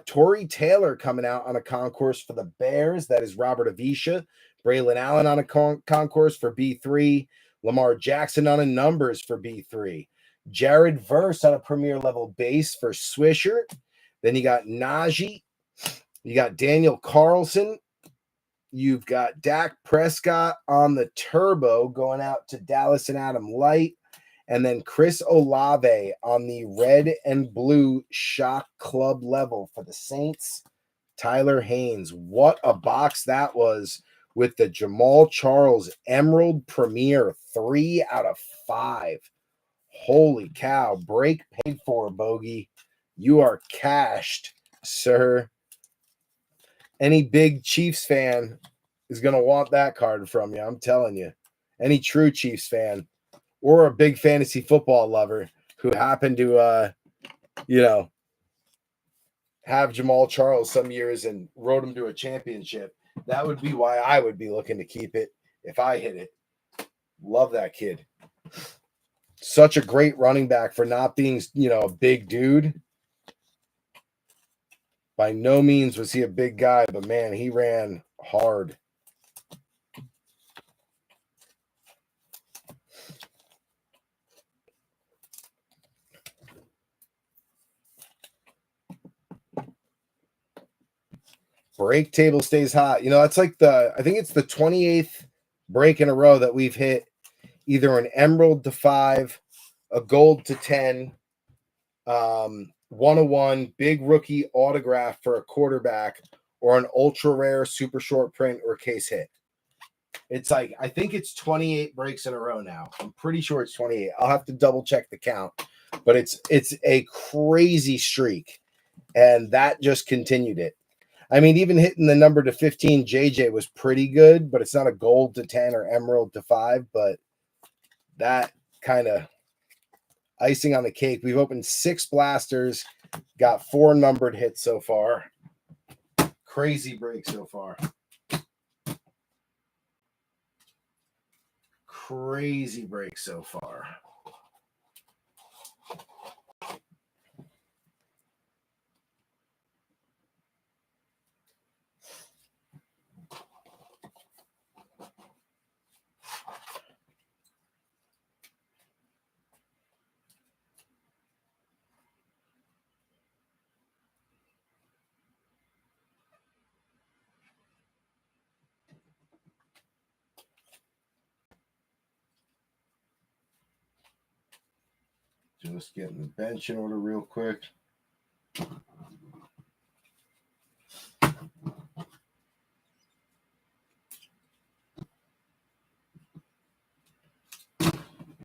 Torrey Taylor coming out on a concourse for the Bears. That is Robert Avisha. Braylon Allen on a concourse for B3. Lamar Jackson on a numbers for B3. Jared Verse on a premier level base for Swisher. Then you got Najee. You got Daniel Carlson. You've got Dak Prescott on the turbo going out to Dallas and Adam Light. And then Chris Olave on the red and blue shock club level for the Saints. Tyler Haynes. What a box that was with the Jamal Charles Emerald Premier. 3 out of 5. Holy cow. Break paid for, Bogey. You are cashed, sir. Any big Chiefs fan is going to want that card from you. I'm telling you. Any true Chiefs fan or a big fantasy football lover who happened to, have Jamal Charles some years and rode him to a championship, that would be why I would be looking to keep it if I hit it. Love that kid. Such a great running back for not being, a big dude. By no means was he a big guy, but man, he ran hard. Break table stays hot. It's like I think it's the 28th break in a row that we've hit either an emerald to 5, a gold to 10, 101 big rookie autograph for a quarterback, or an ultra rare super short print or case hit. It's like, I think it's 28 breaks in a row now. I'm pretty sure it's 28. I'll have to double check the count, but it's a crazy streak, and that just continued it. I mean, even hitting the number to 15 JJ was pretty good, but it's not a gold to 10 or emerald to 5. But that kind of icing on the cake. We've opened 6 blasters, got 4 numbered hits so far. Crazy break so far. Crazy break so far. Just getting the bench in order real quick. All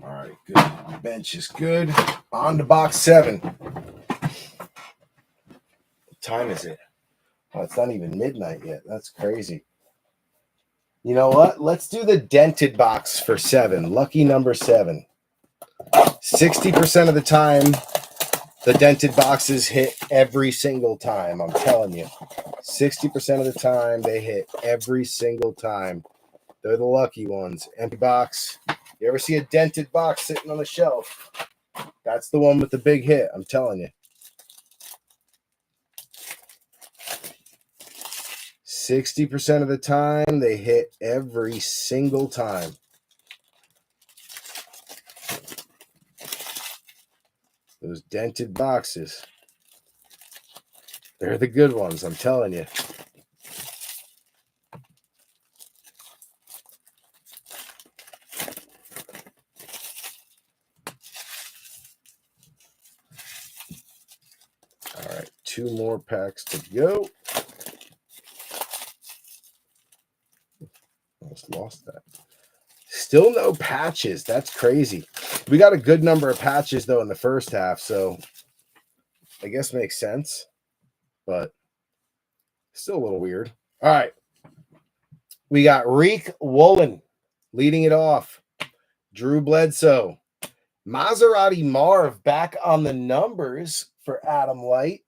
right, good. Bench is good. On to box 7. What time is it? Oh, it's not even midnight yet. That's crazy. You know what? Let's do the dented box for 7. Lucky number 7. 60% of the time, the dented boxes hit every single time. I'm telling you. 60% of the time, they hit every single time. They're the lucky ones. Empty box. You ever see a dented box sitting on the shelf? That's the one with the big hit. I'm telling you. 60% of the time, they hit every single time. Those dented boxes. They're the good ones, I'm telling you. All right, 2 more packs to go. Almost lost that. Still no patches. That's crazy. We got a good number of patches, though, in the first half, so I guess makes sense, but still a little weird. All right. We got Reek Woolen leading it off. Drew Bledsoe. Maserati Marv back on the numbers for Adam Light.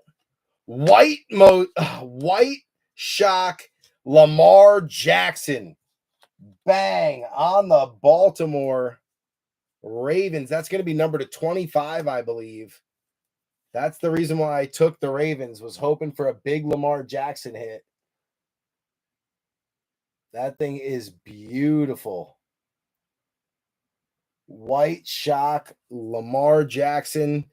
White Shock Lamar Jackson. Bang on the Baltimore Ravens. That's going to be number to 25, I believe. That's the reason why I took the Ravens, was hoping for a big Lamar Jackson hit. That thing is beautiful. White Shock Lamar Jackson,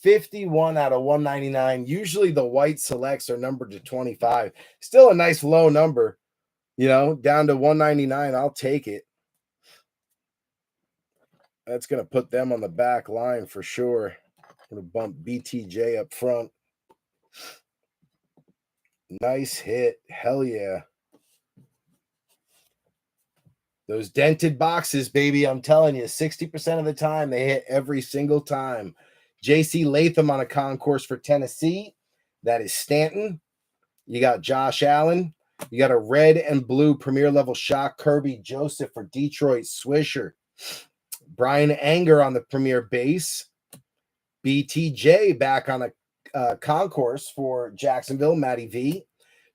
51 out of 199. Usually the white selects are numbered to 25. Still a nice low number, down to 199. I'll take it. That's going to put them on the back line for sure. Going to bump BTJ up front. Nice hit. Hell yeah. Those dented boxes, baby, I'm telling you, 60% of the time, they hit every single time. J.C. Latham on a concourse for Tennessee. That is Stanton. You got Josh Allen. You got a red and blue premier level shock, Kirby Joseph for Detroit, Swisher. Brian Anger on the premier base. BTJ back on a concourse for Jacksonville, Matty V.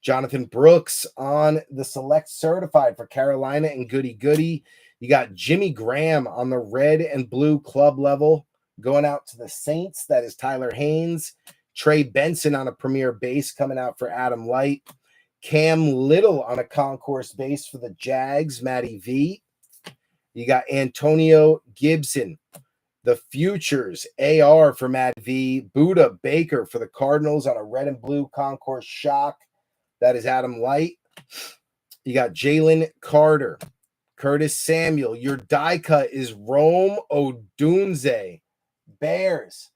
Jonathan Brooks on the select certified for Carolina and Goody Goody. You got Jimmy Graham on the red and blue club level going out to the Saints. That is Tyler Haynes. Trey Benson on a premier base coming out for Adam Light. Cam Little on a concourse base for the Jags, Matty V. You got Antonio Gibson. The Futures, AR for Matt V. Buda Baker for the Cardinals on a red and blue concourse shock. That is Adam Light. You got Jalen Carter. Curtis Samuel. Your die cut is Rome Odunze. Bears.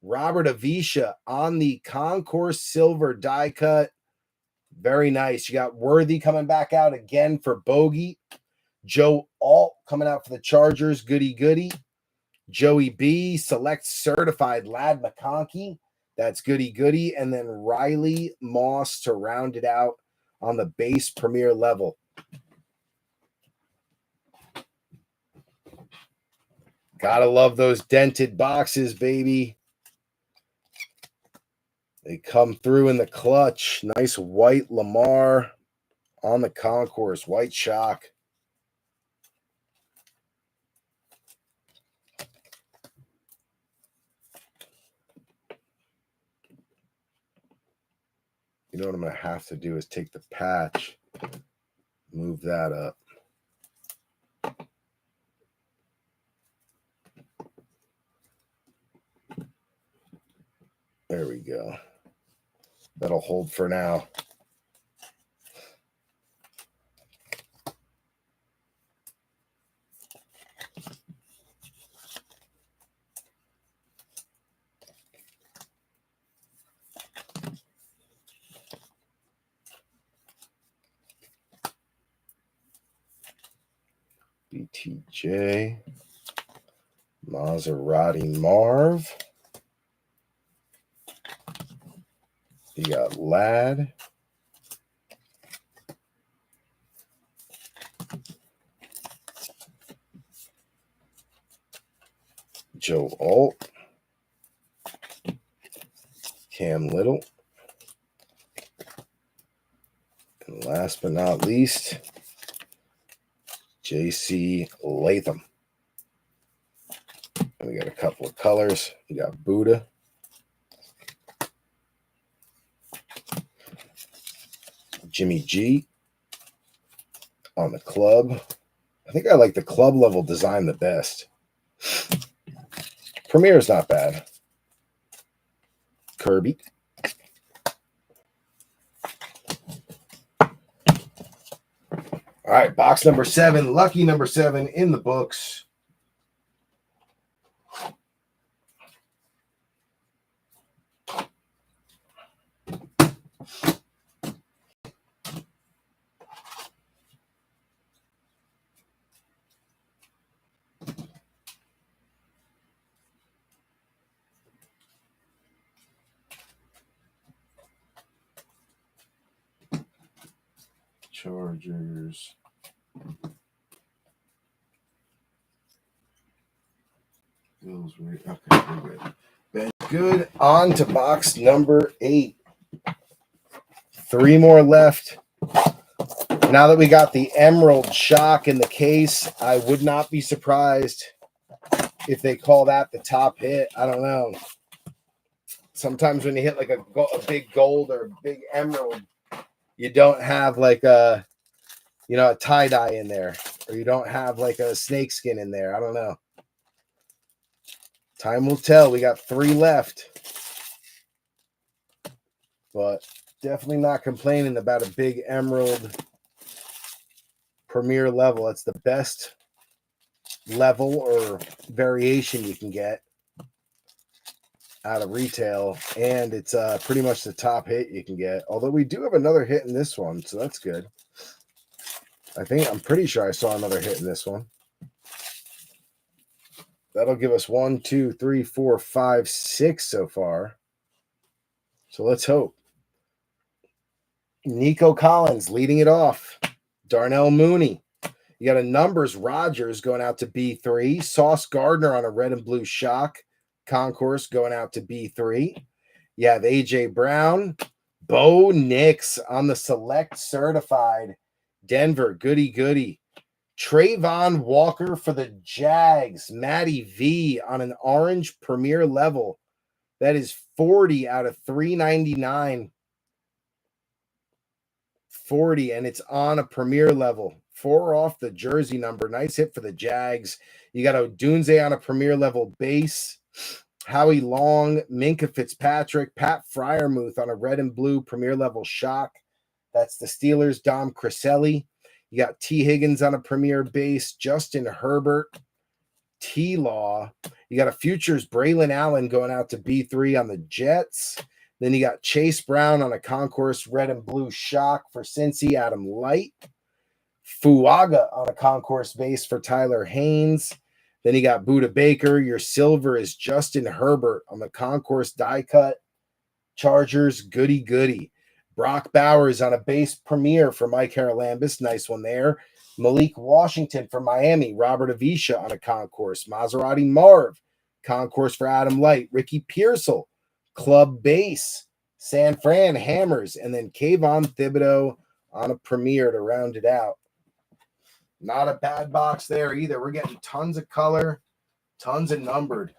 Robert Avisha on the concourse silver die cut. Very nice. You got Worthy coming back out again for Bogey. Joe Alt coming out for the Chargers. Goody Goody. Joey B. Select certified Lad McConkey. That's Goody Goody. And then Riley Moss to round it out on the base premier level. Gotta love those dented boxes, baby. They come through in the clutch. Nice white Lamar on the concourse. White shock. You know what I'm going to have to do is take the patch, move that up. There we go. That'll hold for now. BTJ, Maserati Marv. You got Ladd. Joe Alt. Cam Little. And last but not least, JC Latham. And we got a couple of colors. You got Buddha. Jimmy G on the club. I think I like the club level design the best. Premier is not bad. Kirby. All right, box number 7, lucky number 7 in the books. Chargers. Bills, okay, we're good. Been good. On to box number 8. 3 more left. Now that we got the Emerald Shock in the case, I would not be surprised if they call that the top hit. I don't know. Sometimes when you hit like a big gold or a big emerald, you don't have like a, a tie-dye in there, or you don't have like a snakeskin in there. I don't know. Time will tell. We got 3 left. But definitely not complaining about a big emerald premier level. That's the best level or variation you can get out of retail, and it's pretty much the top hit you can get, although we do have another hit in this one, so that's good. I'm pretty sure I saw another hit in this one. That'll give us 1, 2, 3, 4, 5, 6 so far, so let's hope. Nico Collins leading it off. Darnell Mooney. You got a numbers Rogers going out to B3. Sauce Gardner on a red and blue shock concourse going out to B3. You have AJ Brown. Bo Nix on the select certified. Denver, goody goody. Trayvon Walker for the Jags. Matty V on an orange premier level. That is 40 out of 399. 40, and it's on a premier level. 4 off the jersey number. Nice hit for the Jags. You got Odunze on a premier level base. Howie Long, Minka Fitzpatrick, Pat Fryermuth on a red and blue premier level shock. That's the Steelers. Dom Criselli. You got T. Higgins on a premier base. Justin Herbert. T-Law. You got a futures Braylon Allen going out to B3 on the Jets. Then you got Chase Brown on a concourse red and blue shock for Cincy, Adam Light. Fuaga on a concourse base for Tyler Haynes. Then you got Buda Baker. Your silver is Justin Herbert on the concourse die cut Chargers, goody goody. Brock Bowers on a base premiere for Mike Haralambis. Nice one there. Malik Washington for Miami. Robert Avisha on a concourse. Maserati Marv, concourse for Adam Light. Ricky Pearsall, club base. San Fran Hammers. And then Kayvon Thibodeau on a premiere to round it out. Not a bad box there either. We're getting tons of color, tons of numbered.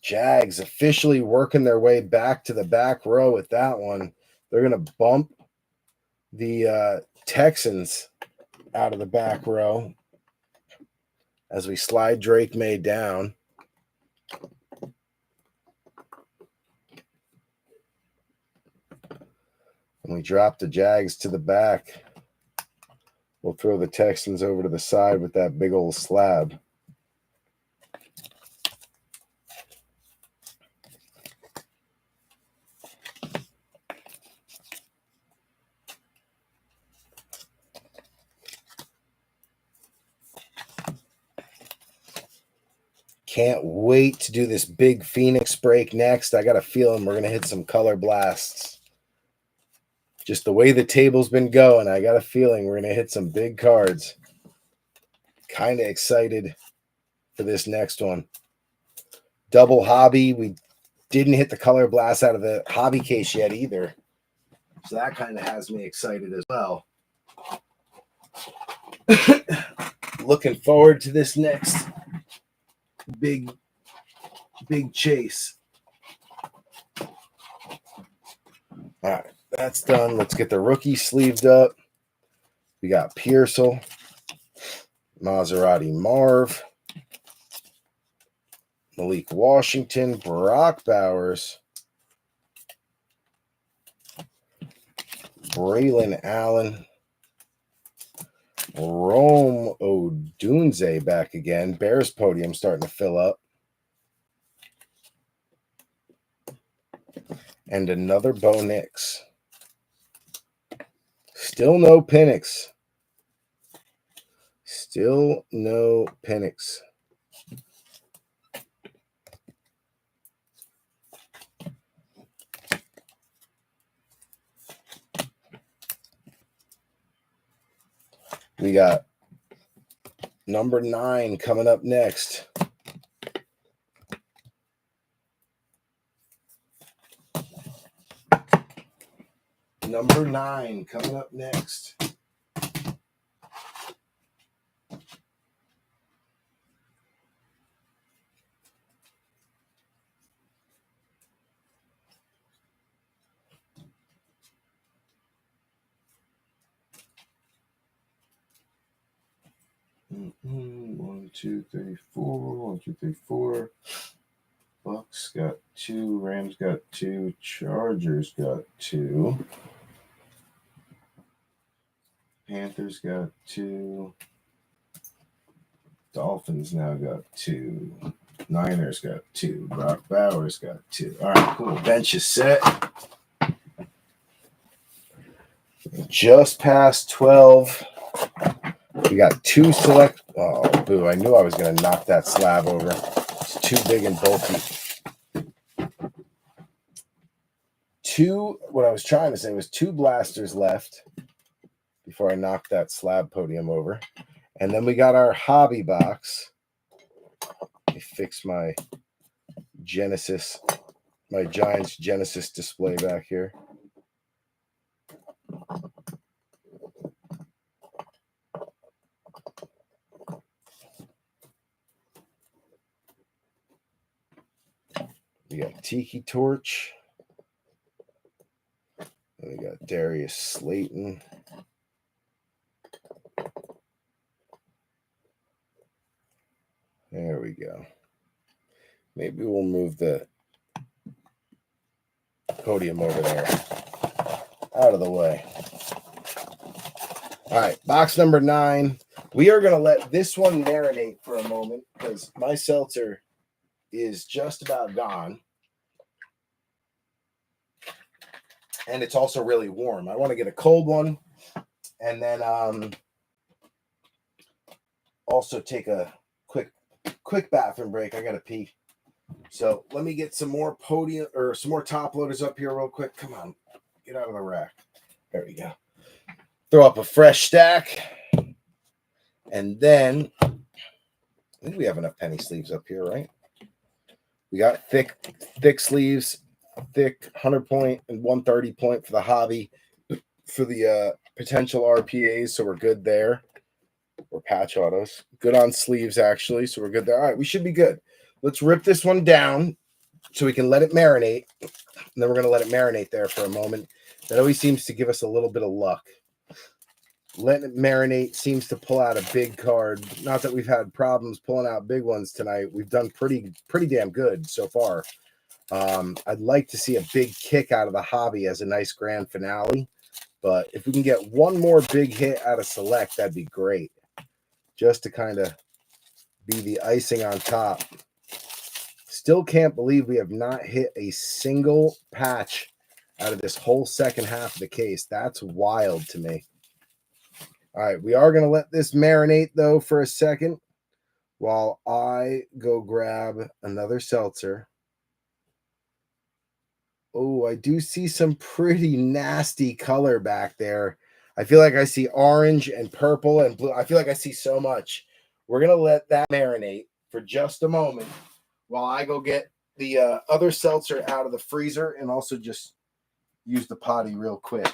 Jags officially working their way back to the back row with that one. They're going to bump the Texans out of the back row as we slide Drake May down. And we drop the Jags to the back. We'll throw the Texans over to the side with that big old slab. Can't wait to do this big Phoenix break next. I got a feeling we're going to hit some color blasts. Just the way the table's been going, I got a feeling we're going to hit some big cards. Kind of excited for this next one. Double hobby. We didn't hit the color blast out of the hobby case yet either. So that kind of has me excited as well. Looking forward to this next big chase. All right, that's done. Let's get the rookie sleeved up. We got Pearsall, Maserati Marv, Malik Washington, Brock Bowers, Braylon Allen, Rome Odunze back again. Bears podium starting to fill up. And another Bo Nix. Still no Penix. Still no Penix. We got number 9 coming up next. Number 9 coming up next. One, two, three, four. 1, 2, 3, 4. Bucks got 2. Rams got 2. Chargers got 2. Panthers got 2. Dolphins now got 2. Niners got 2. Brock Bowers got 2. All right, cool. Bench is set. Just past 12. We got 2 select. Oh, boo. I knew I was going to knock that slab over. It's too big and bulky. What I was trying to say was 2 blasters left before I knocked that slab podium over. And then we got our hobby box. Let me fix my Genesis, my Giants Genesis display back here. We got Tiki Torch. And we got Darius Slayton. There we go. Maybe we'll move the podium over there. Out of the way. All right, box number 9. We are going to let this one marinate for a moment because my seltzer is just about gone. And it's also really warm. I want to get a cold one and then also take a quick quick bathroom break. I gotta pee. So let me get some more podium or some more top loaders up here real quick. Come on, get out of the rack. There we go. Throw up a fresh stack. And then I think we have enough penny sleeves up here, right? We got thick sleeves, thick 100 point and 130 point for the hobby, for the potential RPAs. So we're good there. Or patch autos. Good on sleeves, actually. So we're good there. All right, we should be good. Let's rip this one down so we can let it marinate. And then we're going to let it marinate there for a moment. That always seems to give us a little bit of luck. Letting it marinate seems to pull out a big card. Not that we've had problems pulling out big ones tonight. We've done pretty damn good so far. I'd like to see a big kick out of the hobby as a nice grand finale. But if we can get one more big hit out of Select, that'd be great. Just to kind of be the icing on top. Still can't believe we have not hit a single patch out of this whole second half of the case. That's wild to me. All right, we are going to let this marinate, though, for a second while I go grab another seltzer. Oh, I do see some pretty nasty color back there. I feel like I see orange and purple and blue. I feel like I see so much. We're going to let that marinate for just a moment while I go get the other seltzer out of the freezer and also just use the potty real quick.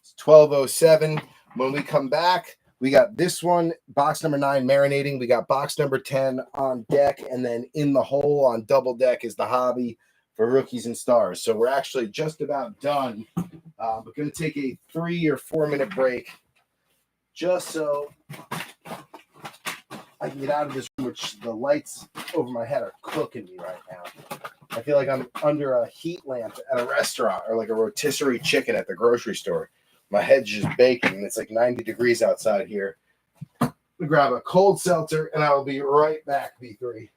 It's 12:07. When we come back, we got this one, box number 9, marinating. We got box number 10 on deck, and then in the hole on double deck is the hobby for rookies and stars. So we're actually just about done. We're going to take a 3 or 4 minute break just so I can get out of this room, which the lights over my head are cooking me right now. I feel like I'm under a heat lamp at a restaurant or like a rotisserie chicken at the grocery store. My head's just baking, and it's like 90 degrees outside here. We grab a cold seltzer, and I will be right back, B3.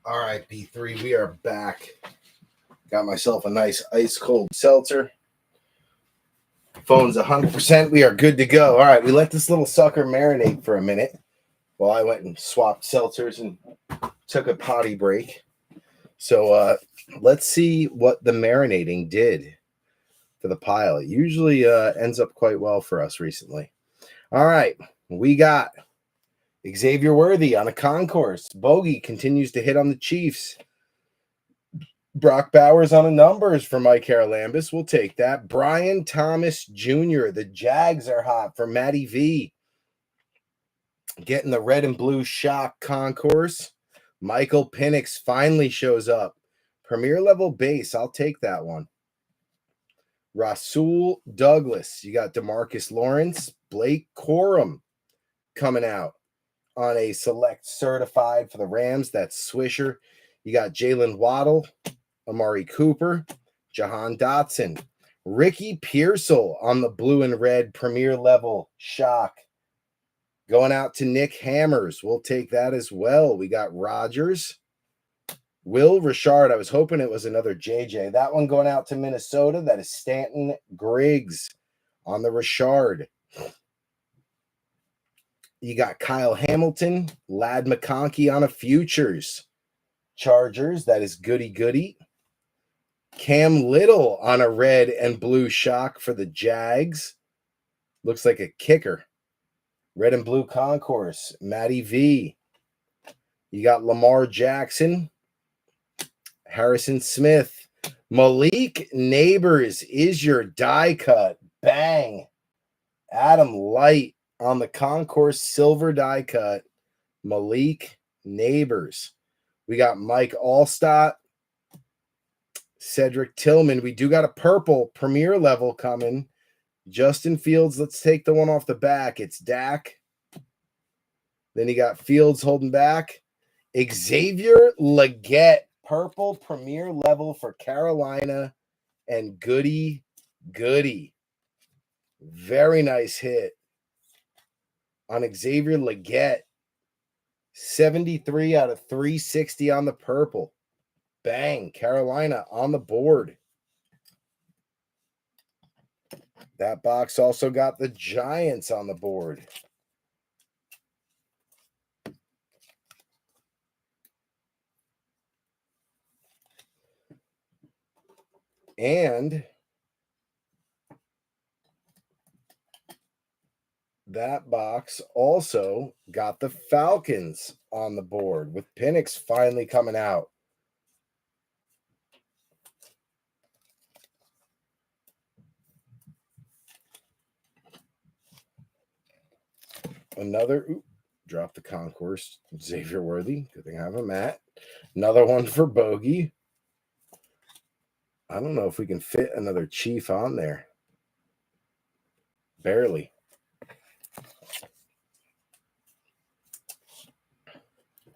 All right, B3, we are back. Got myself a nice ice cold seltzer. Phone's 100%. We are good to go. All right, we let this little sucker marinate for a minute while I went and swapped seltzers and took a potty break. So let's see what the marinating did for the pile. It usually ends up quite well for us recently. All right, we got Xavier Worthy on a concourse. Bogey continues to hit on the Chiefs. Brock Bowers on a numbers for Mike Haralambis. We'll take that. Brian Thomas Jr. The Jags are hot for Matty V. Getting the red and blue shock concourse. Michael Penix finally shows up. Premier level base. I'll take that one. Rasul Douglas. You got DeMarcus Lawrence. Blake Corum coming out on a select certified for the Rams. That's Swisher. You got Jalen Waddle, Amari Cooper, Jahan Dotson, Ricky Pearsall on the blue and red premier level shock. Going out to Nick Hammers. We'll take that as well. We got Rodgers. Will Richard. I was hoping it was another JJ. That one going out to Minnesota. That is Stanton Griggs on the Richard. You got Kyle Hamilton, Ladd McConkey on a futures. Chargers. That is Goody Goody. Cam Little on a red and blue shock for the Jags. Looks like a kicker. Red and blue concourse. Matty V. You got Lamar Jackson. Harrison Smith. Malik Neighbors is your die cut. Bang. Adam Light on the concourse silver die cut. Malik Neighbors. We got Mike Allstott. Cedric Tillman. We do got a purple premier level coming. Justin Fields. Let's take the one off the back. It's Dak. Then you got Fields holding back. Xavier Legette. Purple premier level for Carolina. And Goody Goody. Very nice hit on Xavier Legette. 73 out of 360 on the purple. Bang. Carolina on the board. That box also got the Giants on the board. And that box also got the Falcons on the board with Penix finally coming out. Another, drop the concourse, Xavier Worthy. Good thing I have a mat. Another one for Bogey. I don't know if we can fit another Chief on there. Barely.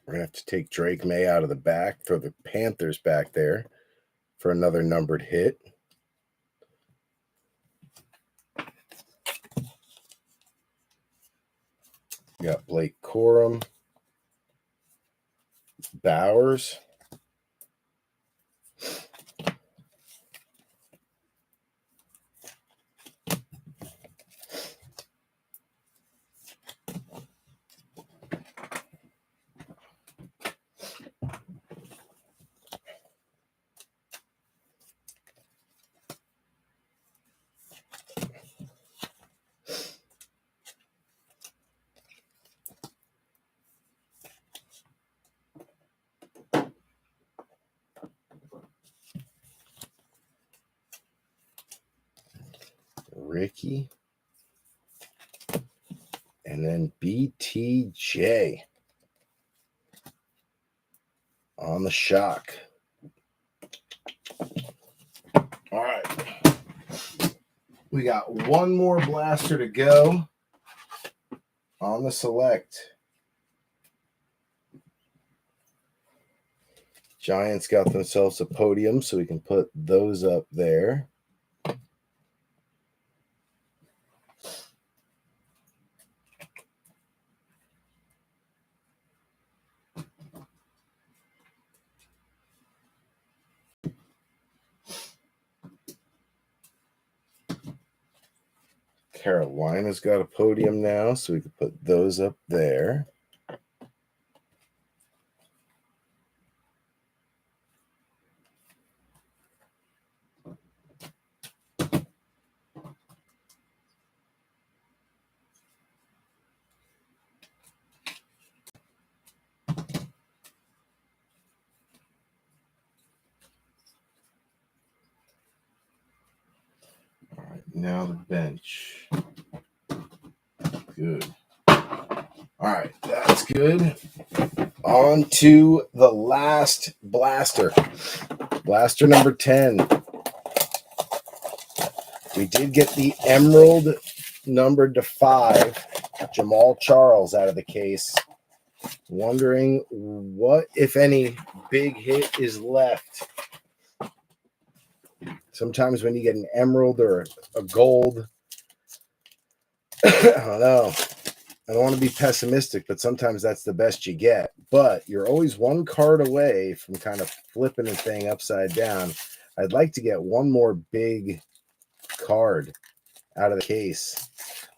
We're going to have to take Drake May out of the back, throw the Panthers back there for another numbered hit. We got Blake Corum, Bowers. Ricky. And then BTJ on the shock. All right. We got one more blaster to go on the select. Giants got themselves a podium, so we can put those up there. Carolina's got a podium now, so we can put those up there. All right, now the bench. Good. All right, that's good. On to the last blaster. Blaster number 10. We did get the emerald numbered to 5, Jamal Charles, out of the case. Wondering what, if any, big hit is left. Sometimes when you get an emerald or a gold, I don't know. I don't want to be pessimistic, but sometimes that's the best you get. But you're always one card away from kind of flipping the thing upside down. I'd like to get one more big card out of the case.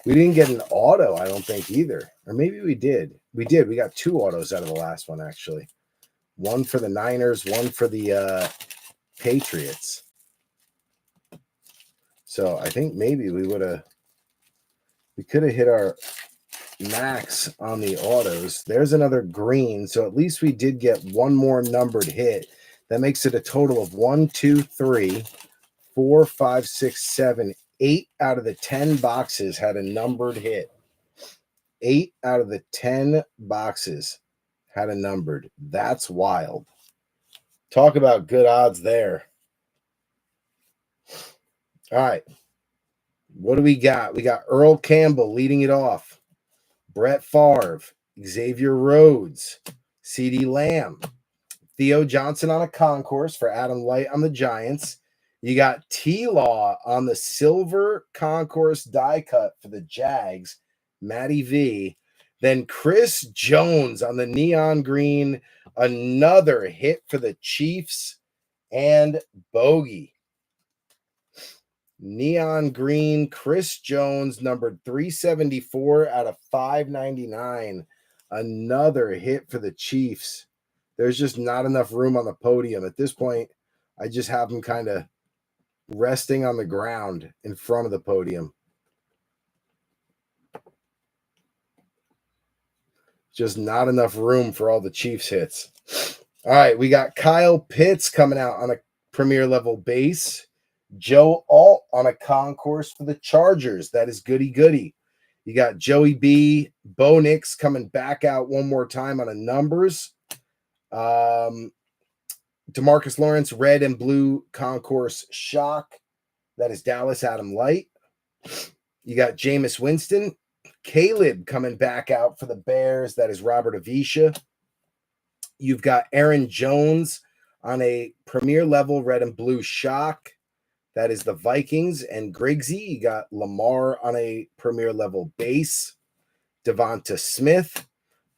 We didn't get an auto, I don't think, either. Or maybe we did. We did. We got 2 autos out of the last one, actually. One for the Niners, one for the Patriots. So I think maybe we could have hit our max on the autos. There's another green. So at least we did get one more numbered hit. That makes it a total of 1, 2, 3, 4, 5, 6, 7, 8 out of the 10 boxes had a numbered hit. 8 out of the 10 boxes had a numbered. That's wild. Talk about good odds there. All right. What do we got? We got Earl Campbell leading it off. Brett Favre, Xavier Rhodes, CeeDee Lamb, Theo Johnson on a concourse for Adam Light on the Giants. You got T-Law on the silver concourse die cut for the Jags, Matty V. Then Chris Jones on the neon green, another hit for the Chiefs, and Bogey. Neon green, Chris Jones, numbered 374 out of 599. Another hit for the Chiefs. There's just not enough room on the podium. At this point, I just have them kind of resting on the ground in front of the podium. Just not enough room for all the Chiefs hits. All right, we got Kyle Pitts coming out on a premier level base. Joe Alt on a concourse for the Chargers. That is goody goody. You got Joey B. Bo Nix coming back out one more time on a numbers. DeMarcus Lawrence, red and blue concourse shock. That is Dallas Adam Light. You got Jameis Winston. Caleb coming back out for the Bears. That is Robert Avisha. You've got Aaron Jones on a premier level red and blue shock. That is the Vikings. And Griggsy, you got Lamar on a premier level base. Devonta Smith.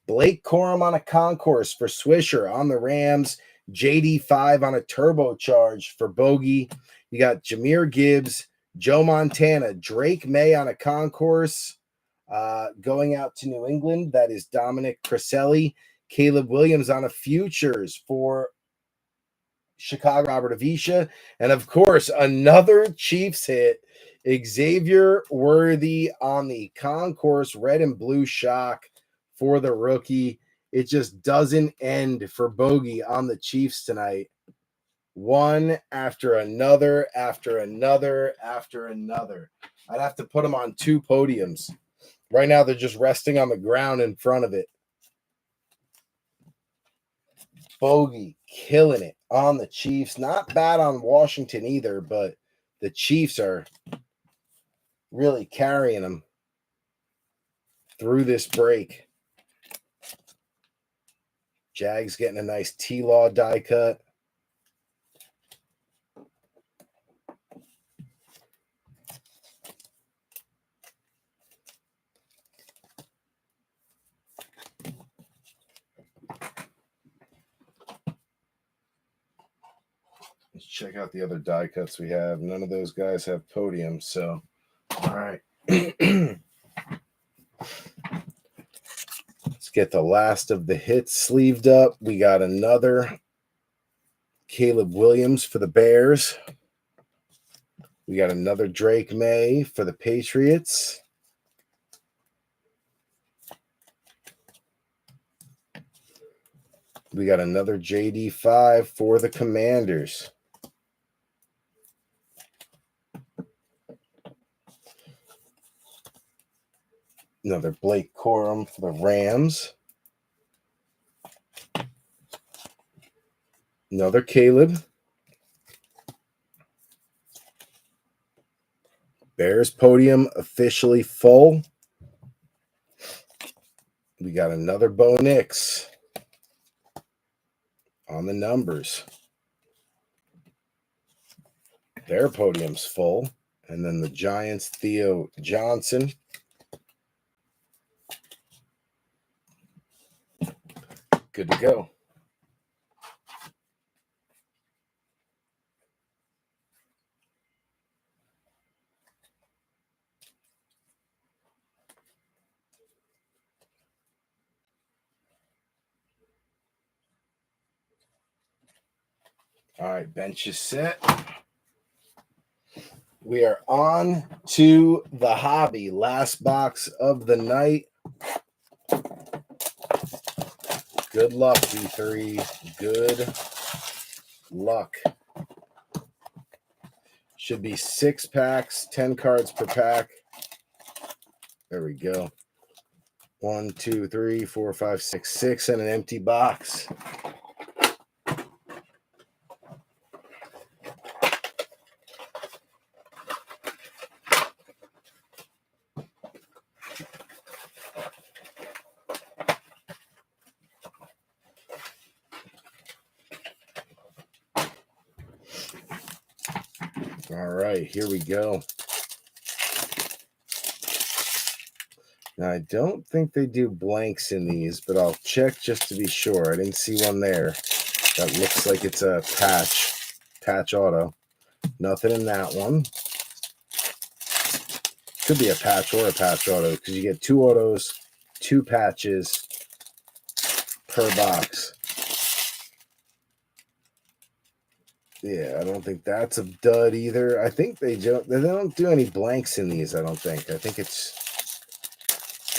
Blake Corum on a concourse for Swisher on the Rams. JD5 on a turbocharge for Bogey. You got Jahmyr Gibbs, Joe Montana, Drake May on a concourse going out to New England. That is Dominic Criselli. Caleb Williams on a futures for Chicago, Robert Avisha. And of course, another Chiefs hit, Xavier Worthy on the concourse red and blue shock for the rookie. It just doesn't end for Bogey on the Chiefs tonight. One after another, after another, after another. I'd have to put them on 2 podiums. Right now, they're just resting on the ground in front of it. Bogey killing it on the Chiefs. Not bad on Washington either, but the Chiefs are really carrying them through this break. Jags getting a nice T-Law die cut. Let's check out the other die cuts we have. None of those guys have podiums, so all right. Let's get the last of the hits sleeved up. We got another Caleb Williams for the Bears. We got another Drake May for the Patriots. We got another JD5 for the Commanders. Another Blake Corum for the Rams. Another Caleb. Bears podium officially full. We got another Bo Nix on the numbers. Their podium's full. And then the Giants, Theo Johnson. Good to go. All right, bench is set. We are on to the hobby. Last box of the night. Good luck, B3. Good luck. Should be 6 packs, 10 cards per pack. There we go. 1, 2, 3, 4, 5, 6, 6, and an empty box. All right, here we go. Now, I don't think they do blanks in these, but I'll check just to be sure. I didn't see one there. That looks like it's a patch auto. Nothing in that one. Could be a patch or a patch auto because you get 2 autos, 2 patches per box. Yeah, I don't think that's a dud either. I think they don't do any blanks in these, I don't think. I think it's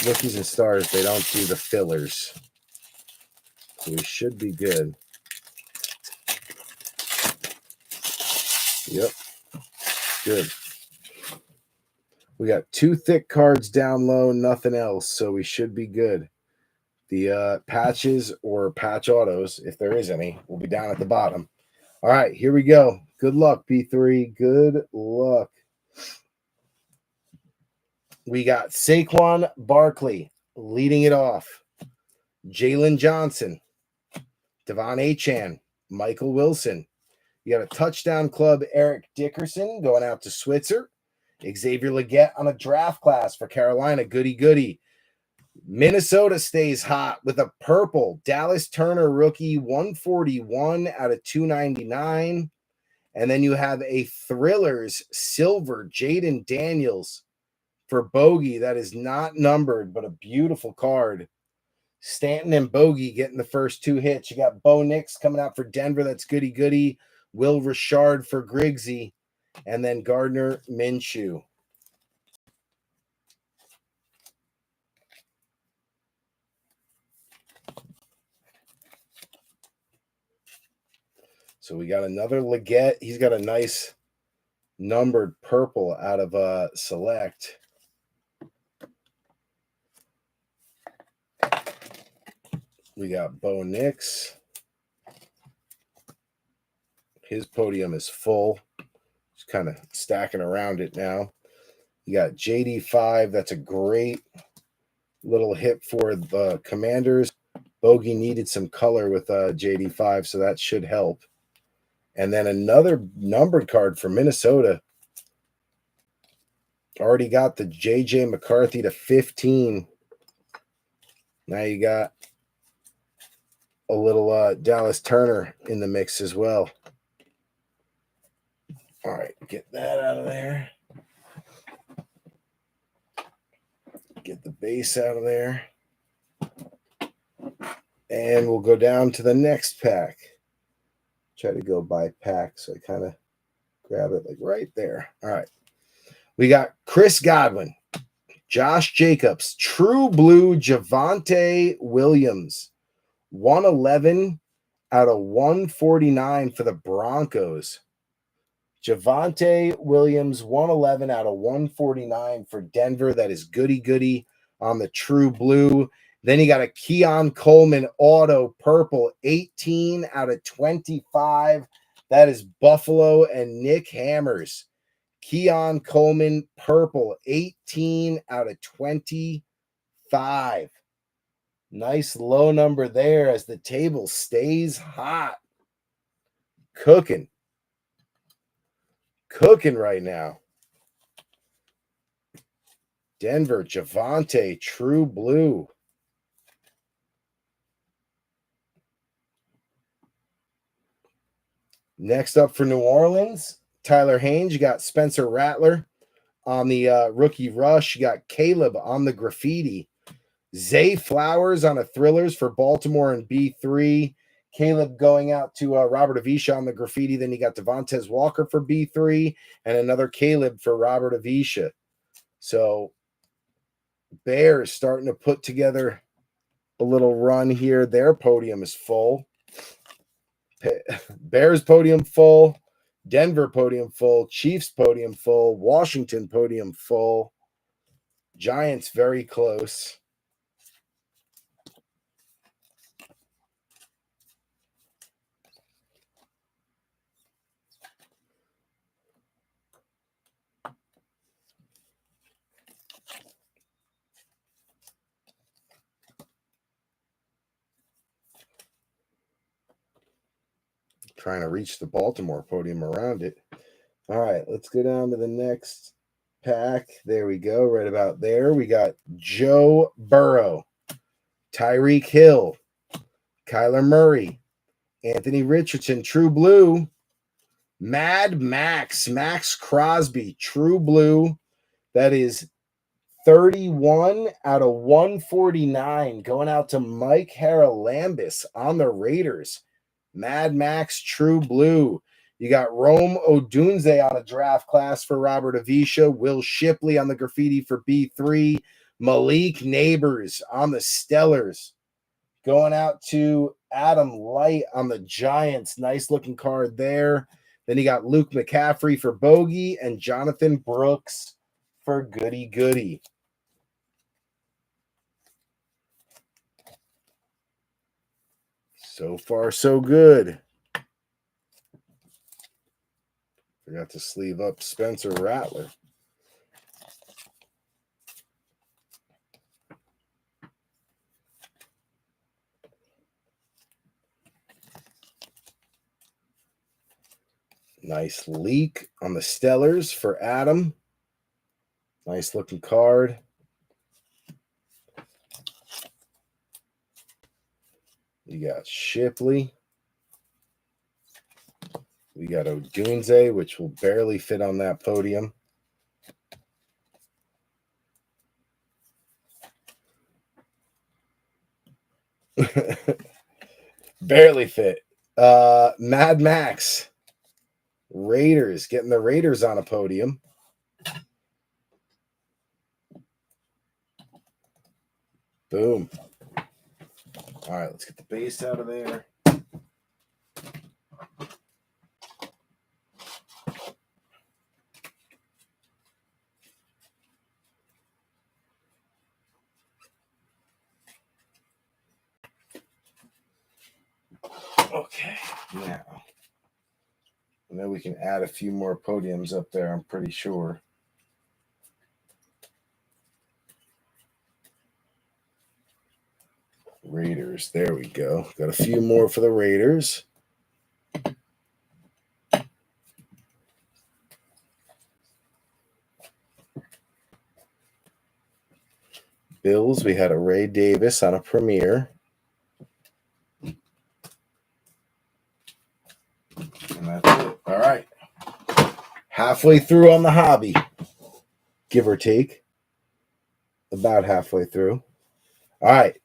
rookies and stars. They don't do the fillers. So we should be good. Yep. Good. We got 2 thick cards down low, nothing else, so we should be good. The patches or patch autos, if there is any, will be down at the bottom. All right, here we go. Good luck, P3. Good luck. We got Saquon Barkley leading it off. Jalen Johnson, Devon Achane, Michael Wilson. You got a touchdown club, Eric Dickerson, going out to Switzer. Xavier Legette on a draft class for Carolina. Goody. Minnesota stays hot with a purple Dallas Turner rookie, 141 out of 299. And then you have a Thrillers silver Jaden Daniels for Bogey. That is not numbered, but a beautiful card. Stanton and Bogey getting the first 2 hits. You got Bo Nix coming out for Denver. That's goody. Will Richard for Grigsby. And then Gardner Minshew. So we got another Legette. He's got a nice numbered purple out of Select. We got Bo Nix. His podium is full. Just kind of stacking around it now. You got JD5. That's a great little hit for the Commanders. Bogey needed some color with JD5, so that should help. And then another numbered card for Minnesota. Already got the JJ McCarthy to 15. Now you got a little Dallas Turner in the mix as well. All right, get that out of there. Get the base out of there. And we'll go down to the next pack. Try to go by pack, so I kind of grab it like right there. All right. We got Chris Godwin, Josh Jacobs, True Blue, Javonte Williams, 111 out of 149 for the Broncos. Javonte Williams, 111 out of 149 for Denver. That is goody on the True Blue. Then you got a Keon Coleman auto purple, 18 out of 25. That is Buffalo and Nick Hammers. Keon Coleman purple, 18 out of 25. Nice low number there as the table stays hot. Cooking right now. Denver, Javonte, True Blue. Next up for New Orleans, Tyler Haynes. You got Spencer Rattler on the rookie rush. You got Caleb on the graffiti. Zay Flowers on a thrillers for Baltimore and B3. Caleb going out to Robert Avisha on the graffiti. Then you got Devontae Walker for B3 and another Caleb for Robert Avisha. So Bears starting to put together a little run here. Their podium is full. Bears podium full. Denver podium full. Chiefs podium full. Washington podium full. Giants very close. Trying to reach the Baltimore podium around it. All right, let's go down to the next pack. There we go, right about there. We got Joe Burrow, Tyreek Hill, Kyler Murray, Anthony Richardson, True Blue, Mad Max, Max Crosby, True Blue. That is 31 out of 149 going out to Mike Haralambis on the Raiders. Mad Max, True Blue. You got Rome Odunze on a draft class for Robert Avisha. Will Shipley on the graffiti for B3. Malik Neighbors on the Stellars. Going out to Adam Light on the Giants. Nice looking card there. Then you got Luke McCaffrey for Bogey and Jonathan Brooks for Goody. So far, so good. Forgot to sleeve up Spencer Rattler. Nice leak on the Stellars for Adam. Nice looking card. You got Shipley. We got Odunze, which will barely fit on that podium. Barely fit. Mad Max. Raiders. Getting the Raiders on a podium. Boom. All right, let's get the base out of there. Okay, now. And then we can add a few more podiums up there, I'm pretty sure. Raiders, there we go. Got a few more for the Raiders. Bills, we had a Ray Davis on a premiere. And that's it. All right. Halfway through on the hobby, give or take. The About halfway through. All right.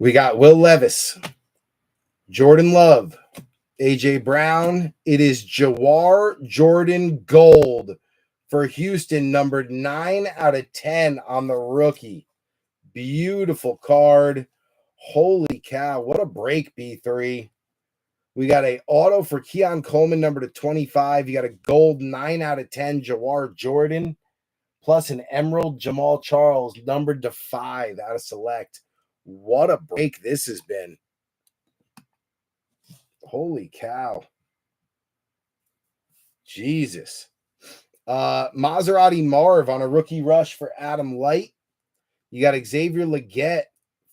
We got Will Levis, Jordan Love, AJ Brown. It is Jawhar Jordan Gold for Houston, numbered 9 out of 10 on the rookie. Beautiful card. Holy cow. What a break, B3. We got a auto for Keon Coleman, number to 25. You got a gold 9 out of 10, Jawhar Jordan, plus an emerald Jamal Charles, numbered to 5 out of select. What a break this has been. Holy cow. Jesus. Maserati Marv on a rookie rush for Adam Light. You got Xavier Legette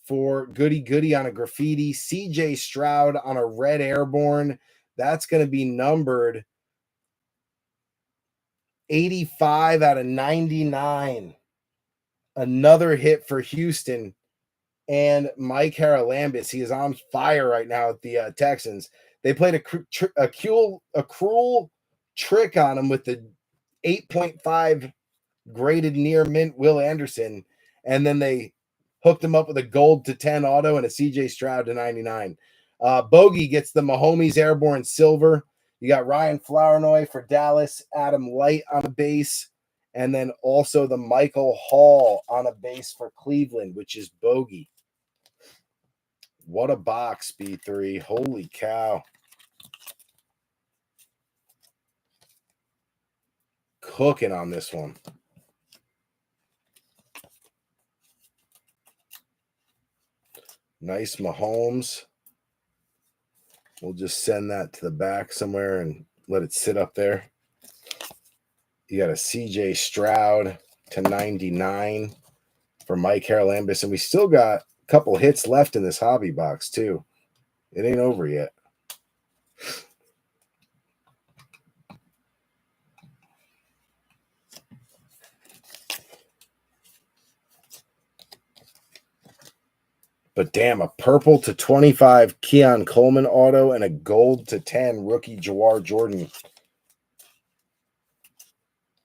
for Goody Goody on a graffiti. CJ Stroud on a red airborne. That's going to be numbered 85 out of 99. Another hit for Houston. And Mike Haralambis, he is on fire right now at the Texans. They played a cruel trick on him with the 8.5 graded near mint Will Anderson, and then they hooked him up with a gold to 10 auto and a CJ Stroud to 99. Bogey gets the Mahomes Airborne Silver. You got Ryan Flournoy for Dallas, Adam Light on a base, and then also the Michael Hall on a base for Cleveland, which is Bogey. What a box, B3. Holy cow. Cooking on this one. Nice Mahomes. We'll just send that to the back somewhere and let it sit up there. You got a CJ Stroud to 99 for Mike Haralambis. And we still got a couple hits left in this hobby box, too. It ain't over yet. But damn, a purple to 25 Keon Coleman auto and a gold to 10 rookie Jawhar Jordan.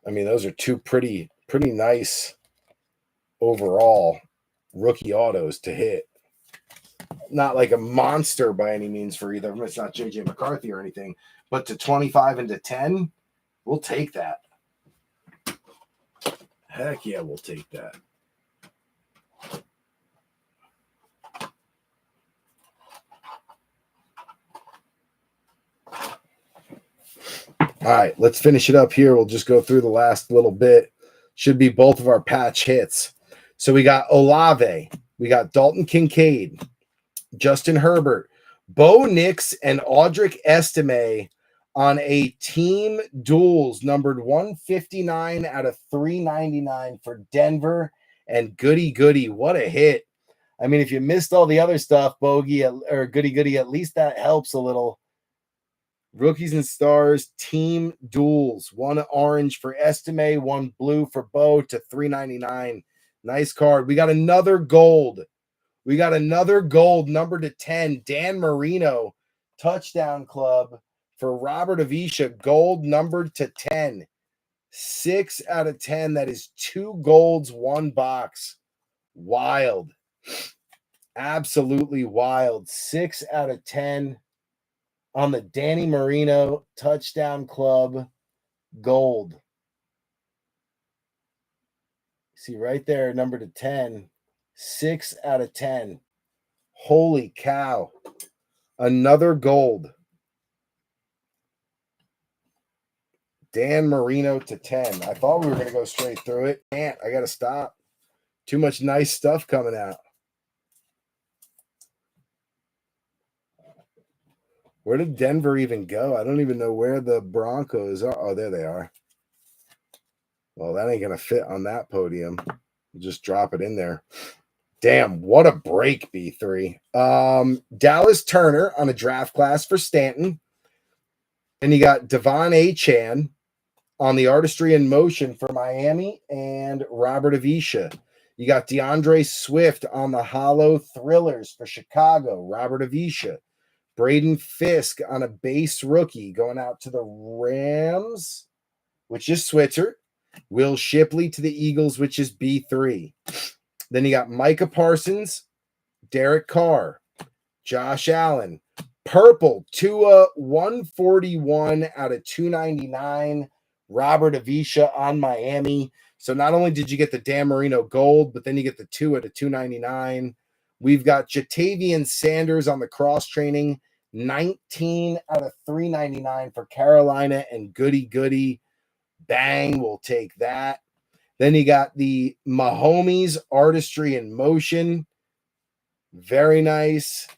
I mean, those are two pretty nice overall rookie autos to hit. Not like a monster by any means for either of them. It's not JJ McCarthy or anything, but to 25 and to 10, we'll take that. Heck yeah, we'll take that. All right, let's finish it up here. We'll just go through the last little bit. Should be both of our patch hits. So we got Olave, we got Dalton Kincaid, Justin Herbert, Bo Nix, and Audric Estime on a team duels numbered 159 out of 399 for Denver and Goody Goody. What a hit. I mean, if you missed all the other stuff, Bogey or Goody Goody, at least that helps a little. Rookies and Stars team duels. One orange for Estime, one blue for Bo to 399. Nice card. We got another gold. We got another gold number to 10. Dan Marino, touchdown club for Robert Avisha, gold numbered to 10. 6 out of 10. That is 2 golds, 1 box. Wild. Absolutely wild. 6 out of 10 on the Danny Marino touchdown club gold. See right there, number to 10. 6 out of 10. Holy cow. Another gold. Dan Marino to 10. I thought we were going to go straight through it. Can't. I got to stop. Too much nice stuff coming out. Where did Denver even go? I don't even know where the Broncos are. Oh, there they are. Well, that ain't going to fit on that podium. We'll just drop it in there. Damn, what a break, B3. Dallas Turner on a draft class for Stanton. And you got Devon Achane on the Artistry in Motion for Miami and Robert Avisha. You got DeAndre Swift on the Hollow Thrillers for Chicago, Robert Avisha. Braden Fisk on a base rookie going out to the Rams, which is Switzer. Will Shipley to the Eagles, which is B3. Then you got Micah Parsons, Derek Carr, Josh Allen, purple Tua 141 out of 299. Robert Avisha on Miami. So not only did you get the Dan Marino gold, but then you get the 2 out of 299. We've got Jatavian Sanders on the cross training, 19 out of 399 for Carolina, and goody. Bang, we'll take that. Then you got the Mahomes Artistry in Motion. Very nice.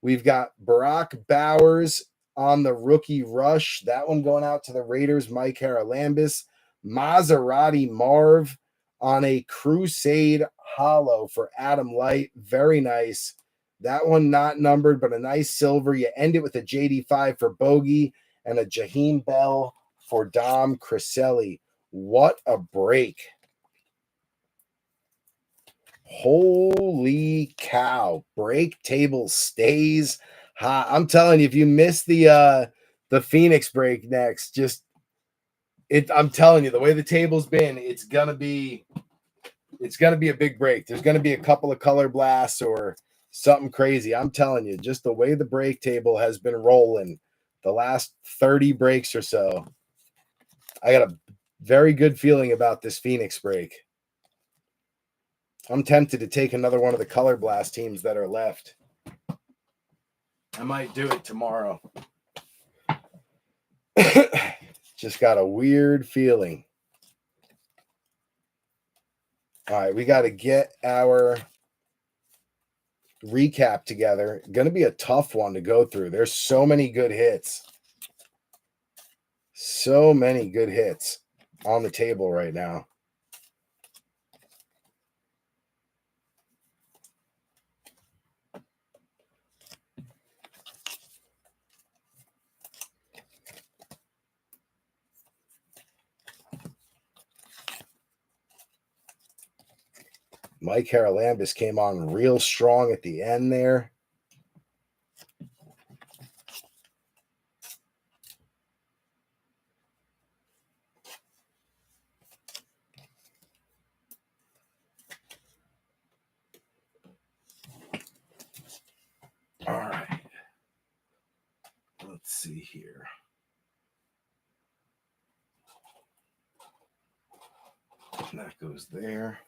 We've got Barack Bowers on the rookie rush. That one going out to the Raiders, Mike Haralambis. Maserati Marv on a Crusade Hollow for Adam Light. Very nice. That one not numbered, but a nice silver. You end it with a JD5 for Bogey and a Jaheim Bell for Dom Criselli. What a break. Holy cow. Break table stays hot. I'm telling you, if you miss the Phoenix break next, I'm telling you, the way the table's been, it's gonna be a big break. There's gonna be a couple of color blasts or something crazy. I'm telling you, just the way the break table has been rolling the last 30 breaks or so. I got a very good feeling about this Phoenix break. I'm tempted to take another one of the color blast teams that are left. I might do it tomorrow. Just got a weird feeling. All right, we got to get our recap together. Going to be a tough one to go through. There's so many good hits. So many good hits on the table right now. Mike Haralambis came on real strong at the end there. All right. Let's see here. That goes there.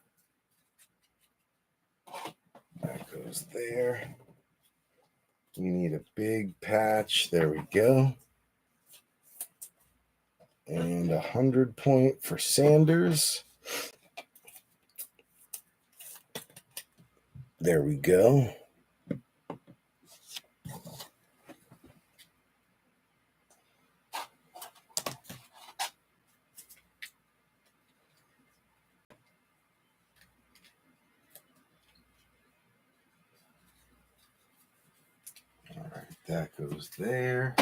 That goes there. We need a big patch. There we go. And 100 point for Sanders. There we go. All right, that goes there.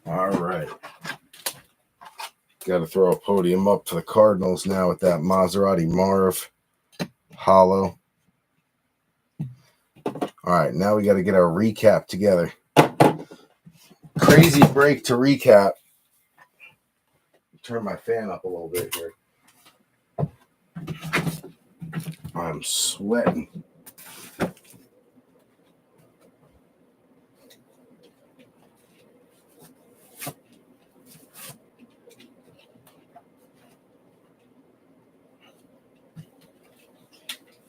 All right. Got to throw a podium up for the Cardinals now with that Maserati Marv hollow. All right, now we got to get our recap together. Crazy break to recap. Turn my fan up a little bit here. I'm sweating.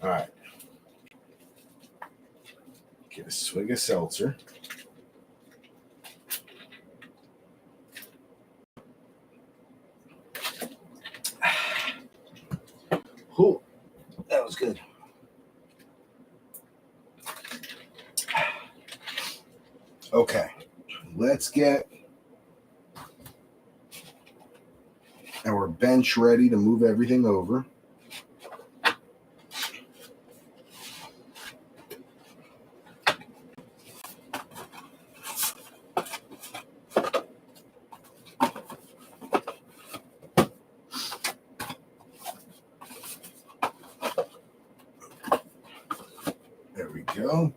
All right. Get a swig of seltzer. Ooh, that was good. Okay, let's get our bench ready to move everything over. There we go. go.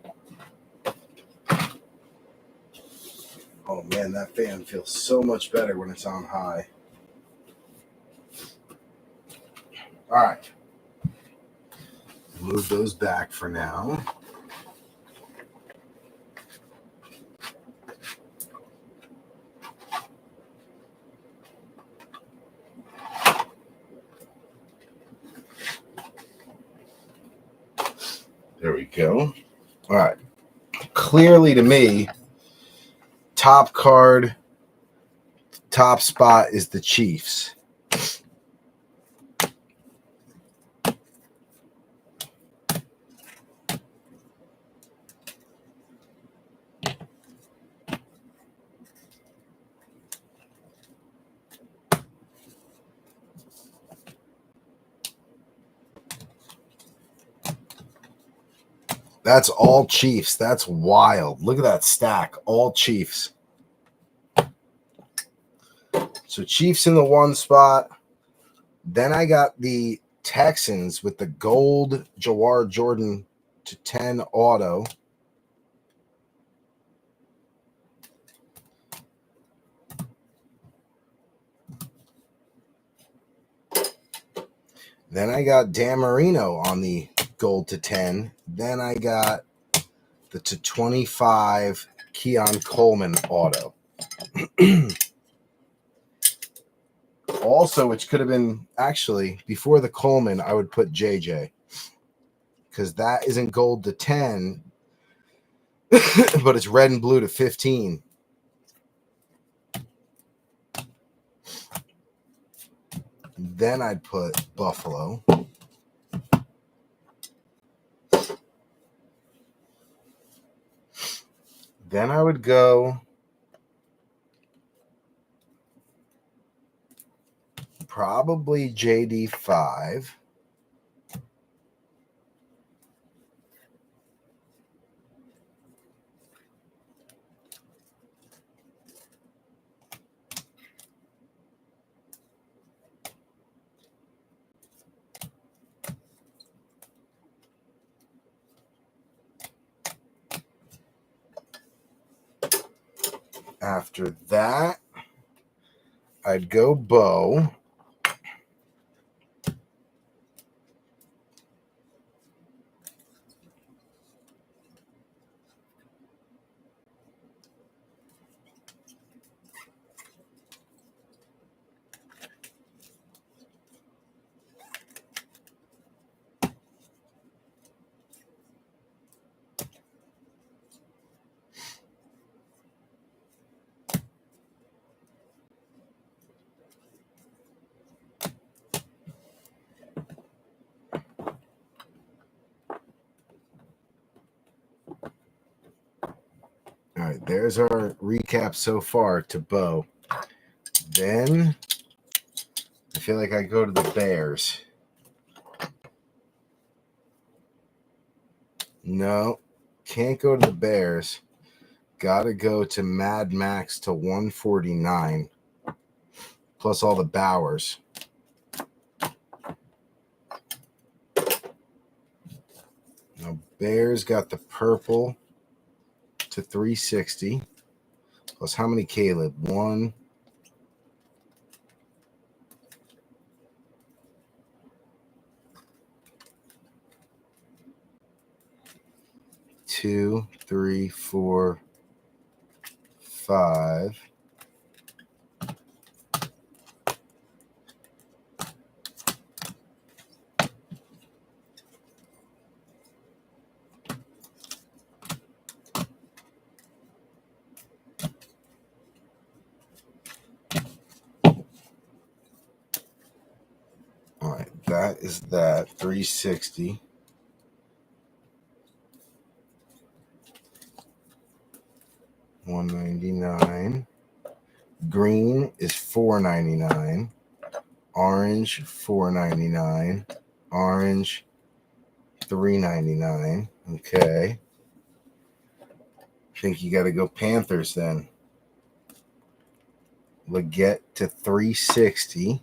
Oh man, that fan feels so much better when it's on high. All right. Move those back for now. There we go. All right. Clearly to me, top card, top spot is the Chiefs. That's all Chiefs. That's wild. Look at that stack. All Chiefs. So Chiefs in the one spot. Then I got the Texans with the gold Jawar Jordan /10 auto. Then I got Dan Marino on the gold /10. Then I got the /25 Keon Coleman auto. Also, which could have been actually before the Coleman, I would put JJ because that isn't gold /10, but it's red and blue /15. Then I'd put Buffalo. Then I would go probably JD5. After that, I'd go Bo. All right, there's our recap so far to Bo. Then I feel like I go to the Bears. No, can't go to the Bears. Got to go to Mad Max /149, plus all the Bowers. Now, Bears got the purple /360, plus how many Caleb? 1, 2, 3, 4, 5. All right, that is that 360. $199. Green is $4.99. Orange $4.99. Orange $3.99. Okay. I think you got to go Panthers then. Leggett /360.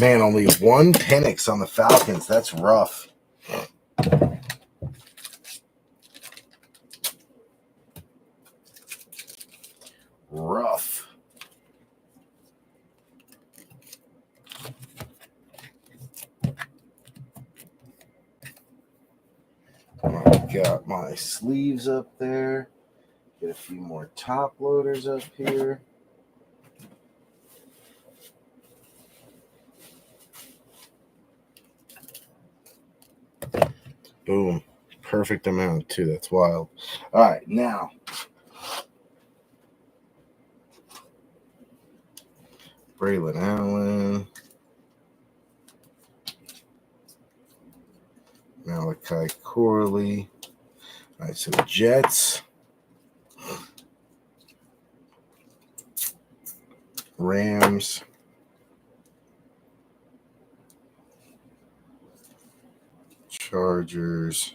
Man, only one Penix on the Falcons. That's rough. Rough. I've got my sleeves up there. Get a few more top loaders up here. Boom. Perfect amount, too. That's wild. All right, now. Braylon Allen. Malachi Corley. All right, so Jets. Rams. Chargers.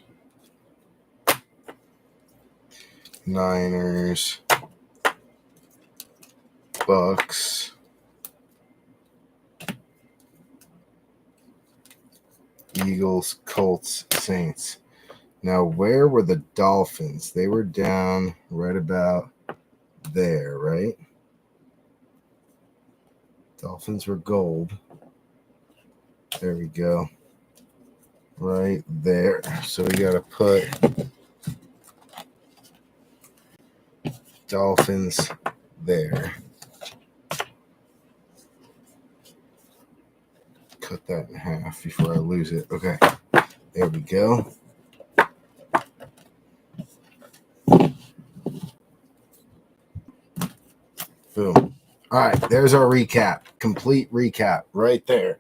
Niners. Bucks. Eagles, Colts, Saints. Now, where were the Dolphins? They were down right about there, right? Dolphins were gold. There we go. Right there. So we got to put Dolphins there. Cut that in half before I lose it. Okay. There we go. Boom. All right, there's our recap. Complete recap right there.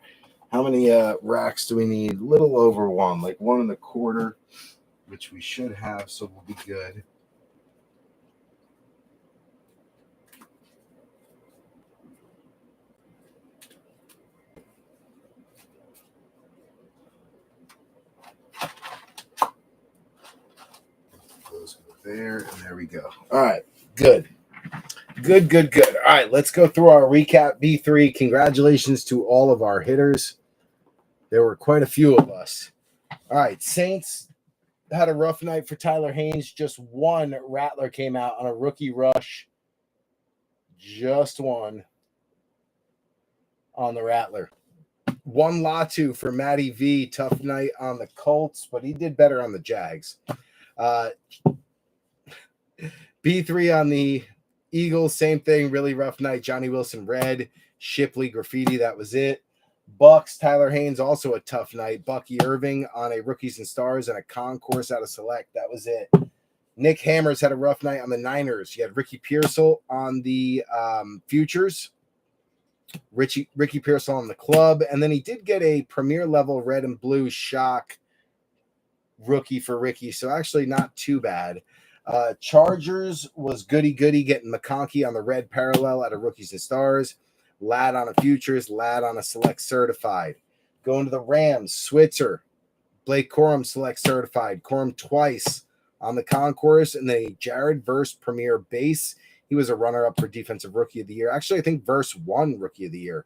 How many racks do we need? Little over one, like 1.25, which we should have, so we'll be good. Those go there, and there we go. All right, good. Good. All right, let's go through our recap. B3, congratulations to all of our hitters. There were quite a few of us. All right, Saints had a rough night for Tyler Haynes. Just one Rattler came out on a rookie rush. Just one on the Rattler. One Latu for Matty V. Tough night on the Colts, but he did better on the Jags. B3 on the Eagles, same thing. Really rough night. Johnny Wilson red. Shipley graffiti. That was it. Bucks, Tyler Haynes, also a tough night. Bucky Irving on a Rookies and Stars and a concourse out of Select. That was it. Nick Hammers had a rough night on the Niners. You had Ricky Pearsall on the Futures. Ricky Pearsall on the club. And then he did get a premier level red and blue shock rookie for Ricky. So actually not too bad. Chargers was goody getting McConkey on the red parallel out of Rookies and Stars. Lad on a Futures, Lad on a Select Certified. Going to the Rams, Switzer, Blake Corum Select Certified, Corum twice on the concourse, and then Jared Verse Premier Base. He was a runner-up for Defensive Rookie of the Year. Actually, I think Verse won Rookie of the Year.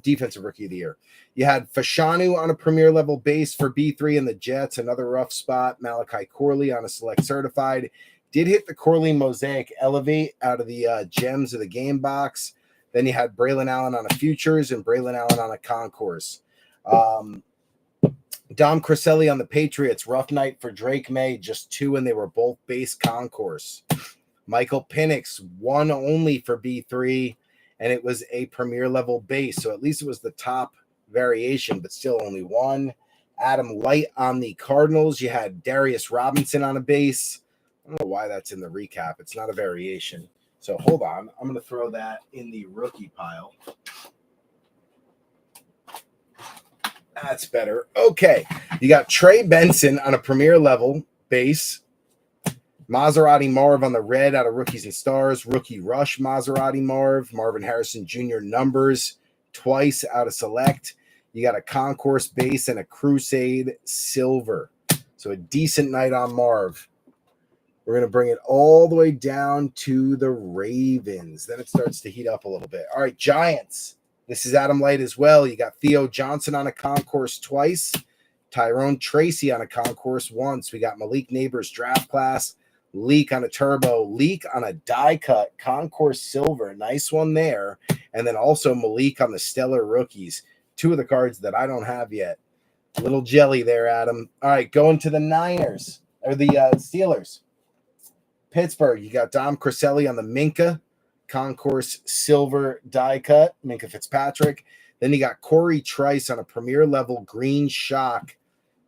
Defensive Rookie of the Year. You had Fashanu on a Premier level base for B3 and the Jets, another rough spot. Malachi Corley on a Select Certified. Did hit the Corley Mosaic Elevate out of the Gems of the Game Box. Then you had Braylon Allen on a Futures and Braylon Allen on a Concourse. Dom Criselli on the Patriots. Rough night for Drake May. Just two, and they were both base Concourse. Michael Penix, one only for B3, and it was a premier level base. So at least it was the top variation, but still only one. Adam Light on the Cardinals. You had Darius Robinson on a base. I don't know why that's in the recap. It's not a variation. So hold on. I'm going to throw that in the rookie pile. That's better. Okay. You got Trey Benson on a premier level base. Maserati Marv on the red out of Rookies and Stars. Rookie Rush Maserati Marv. Marvin Harrison Jr. numbers twice out of Select. You got a Concourse base and a Crusade Silver. So a decent night on Marv. We're going to bring it all the way down to the Ravens. Then it starts to heat up a little bit. All right, Giants. This is Adam Light as well. You got Theo Johnson on a concourse twice. Tyrone Tracy on a concourse once. We got Malik Neighbors draft class. Leak on a turbo. Leak on a die cut. Concourse silver. Nice one there. And then also Malik on the stellar rookies. Two of the cards that I don't have yet. Little jelly there, Adam. All right, going to the Niners. Or the Steelers. Pittsburgh. You got Dom Crisselli on the Minka. Concourse silver die cut. Minka Fitzpatrick. Then you got Corey Trice on a premier level green shock,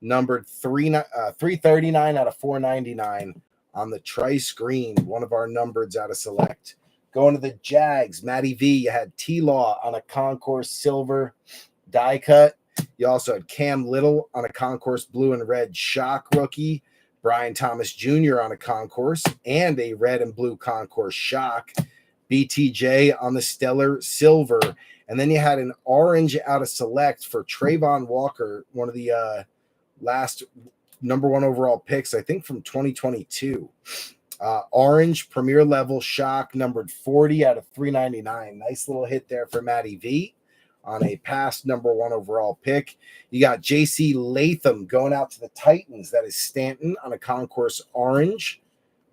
numbered 339 out of 499 on the Trice green, one of our numbereds out of select. Going to the Jags, Matty V, you had T-Law on a concourse silver die cut. You also had Cam Little on a concourse blue and red shock rookie, Brian Thomas Jr. on a concourse and a red and blue concourse shock, BTJ on the stellar silver. And then you had an orange out of select for Trayvon Walker, one of the last number 1 overall picks, I think from 2022. Orange premier level shock, numbered 40 out of 399. Nice little hit there for Matty V on a past number 1 overall pick. You got JC Latham going out to the Titans. That is Stanton on a concourse orange.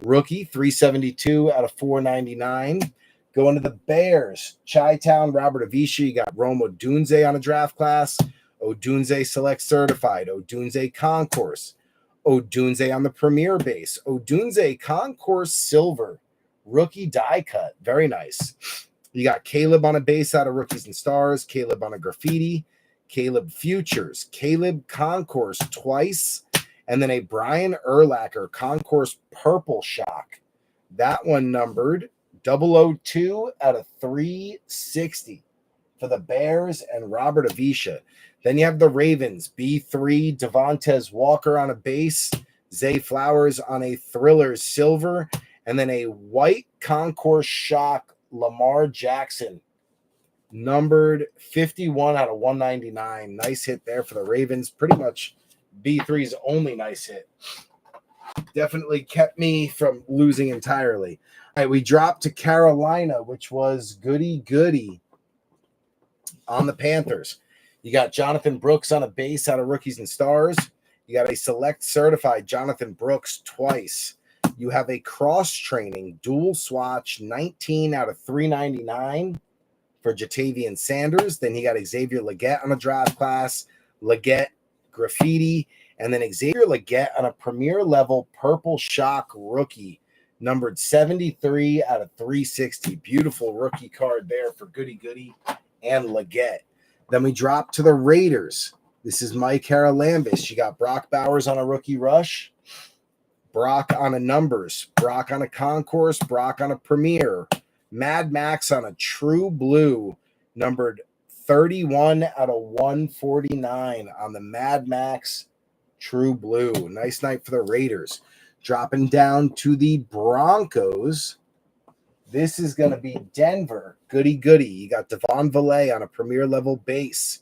Rookie, 372 out of 499. Going to the Bears, Chi-Town, Robert Avisha. You got Rome Odunze on a draft class. Odunze Select Certified. Odunze Concourse. Odunze on the Premier base. Odunze Concourse Silver. Rookie die cut. Very nice. You got Caleb on a base out of Rookies and Stars. Caleb on a graffiti. Caleb Futures. Caleb Concourse twice. And then a Brian Urlacher Concourse Purple Shock. That one numbered 002 out of 360 for the Bears and Robert Avisha. Then you have the Ravens, B3, Devontae Walker on a base, Zay Flowers on a Thriller silver, and then a white concourse shock, Lamar Jackson, numbered 51 out of 199. Nice hit there for the Ravens. Pretty much B3's only nice hit. Definitely kept me from losing entirely. All right, we dropped to Carolina, which was goody on the Panthers. You got Jonathan Brooks on a base out of Rookies and Stars. You got a select certified Jonathan Brooks twice. You have a cross-training dual swatch 19 out of 399 for Jatavian Sanders. Then you got Xavier Legette on a draft class, Legette graffiti, and then Xavier Legette on a premier level purple shock rookie, numbered 73 out of 360. Beautiful rookie card there for Goody and Legette. Then we drop to the Raiders. This is Mike Haralambis. You got Brock Bowers on a rookie rush, Brock on a numbers, Brock on a concourse, Brock on a premier, Mad Max on a true blue, numbered 31 out of 149 on the Mad Max true blue. Nice night for the Raiders. Dropping down to the Broncos. This is going to be Denver. Goody. You got Devon Valet on a premier level base.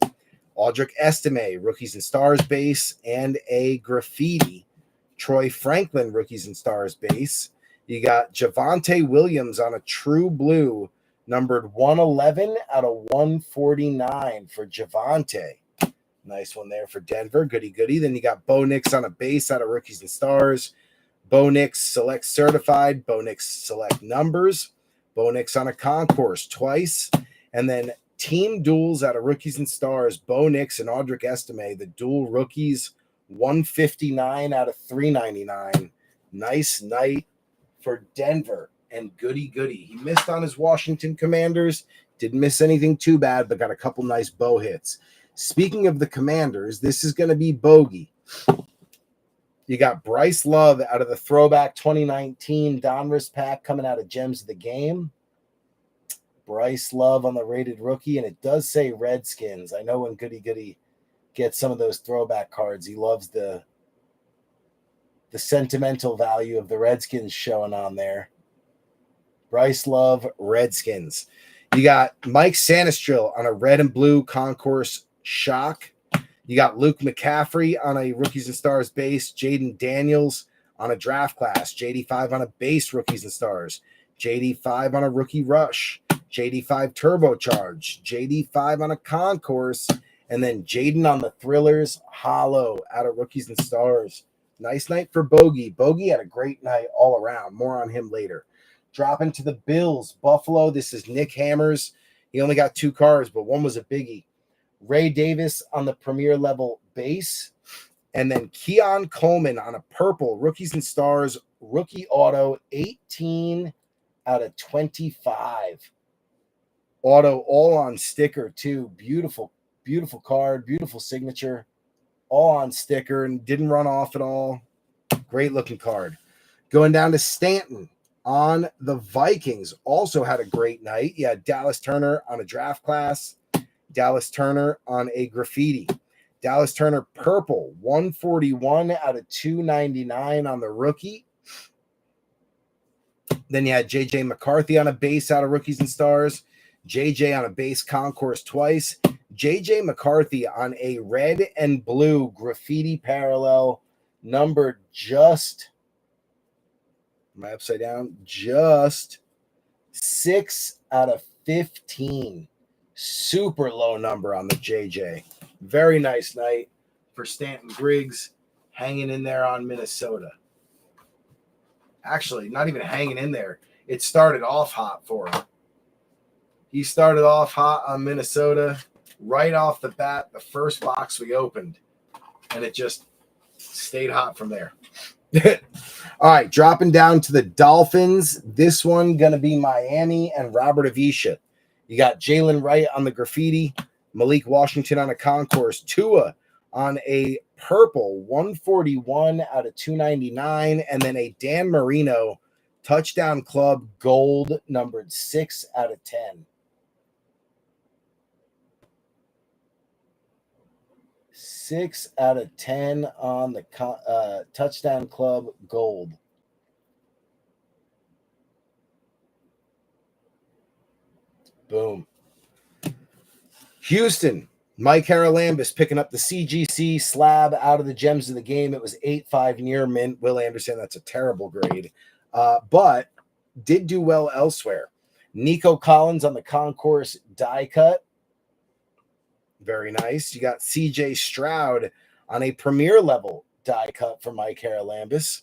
Audric Estime, Rookies and Stars base, and a graffiti. Troy Franklin, Rookies and Stars base. You got Javonte Williams on a true blue, numbered 111 out of 149 for Javonte. Nice one there for Denver. Goody. Then you got Bo Nix on a base out of Rookies and Stars. Bo Nix Select Certified. Bo Nix Select Numbers. Bo Nix on a concourse twice. And then team duels out of Rookies and Stars. Bo Nix and Audric Estime, the dual rookies, 159 out of 399. Nice night for Denver and Goody. He missed on his Washington Commanders. Didn't miss anything too bad, but got a couple nice bow hits. Speaking of the Commanders, this is going to be Bogey. You got Bryce Love out of the throwback 2019 Donruss pack coming out of Gems of the Game. Bryce Love on the rated rookie, and it does say Redskins. I know when Goody gets some of those throwback cards, he loves the sentimental value of the Redskins showing on there. Bryce Love, Redskins. You got Mike Sanistril on a red and blue concourse shock. You got Luke McCaffrey on a Rookies and Stars base. Jaden Daniels on a draft class. JD5 on a base Rookies and Stars. JD5 on a rookie rush. JD5 Turbocharge, JD5 on a Concourse, and then Jaden on the Thrillers Hollow out of Rookies and Stars. Nice night for Bogey. Bogey had a great night all around. More on him later. Dropping to the Bills, Buffalo. This is Nick Hammers. He only got 2 cards, but one was a biggie. Ray Davis on the Premier level base. And then Keon Coleman on a purple Rookies and Stars rookie auto, 18 out of 25. Auto all on sticker too. Beautiful, beautiful card, beautiful signature. All on sticker and didn't run off at all. Great looking card. Going down to Stanton on the Vikings. Also had a great night. Yeah, Dallas Turner on a draft class. Dallas Turner on a graffiti. Dallas Turner purple, 141 out of 299 on the rookie. Then you had JJ McCarthy on a base out of Rookies and Stars. JJ on a base Concourse twice. JJ McCarthy on a red and blue graffiti parallel, numbered just, am I upside down? Just 6 out of 15. Super low number on the JJ. Very nice night for Stanton Griggs, hanging in there on Minnesota. Actually, not even hanging in there. It started off hot for him. He started off hot on Minnesota right off the bat, the first box we opened, and it just stayed hot from there. All right, dropping down to the Dolphins. This one going to be Miami and Robert Avisha. You got Jalen Wright on the graffiti, Malik Washington on a Concourse, Tua on a purple, 141 out of 299, and then a Dan Marino touchdown club gold, numbered 6 out of 10. 6 out of 10 on the touchdown club gold. Boom. Houston, Mike Haralambis picking up the CGC slab out of the gems of the game. It was 8.5 near mint. Will Anderson, that's a terrible grade, but did do well elsewhere. Nico Collins on the Concourse die cut. Very nice. You got CJ Stroud on a Premier level die cut for Mike Haralambis.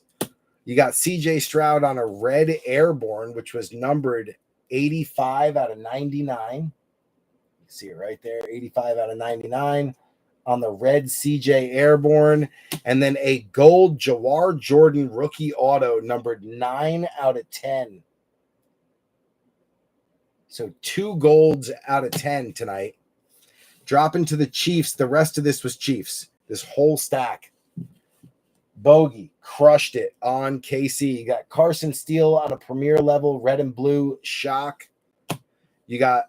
You got CJ Stroud on a red airborne, which was numbered 85 out of 99. See it right there, 85 out of 99 on the red CJ Airborne, and then a gold Jawar Jordan rookie auto numbered 9 out of 10. So 2 golds out of 10 tonight. Dropping to the Chiefs. The rest of this was Chiefs. This whole stack. Bogey crushed it on KC. You got Carson Steele on a Premier level red and blue shock. You got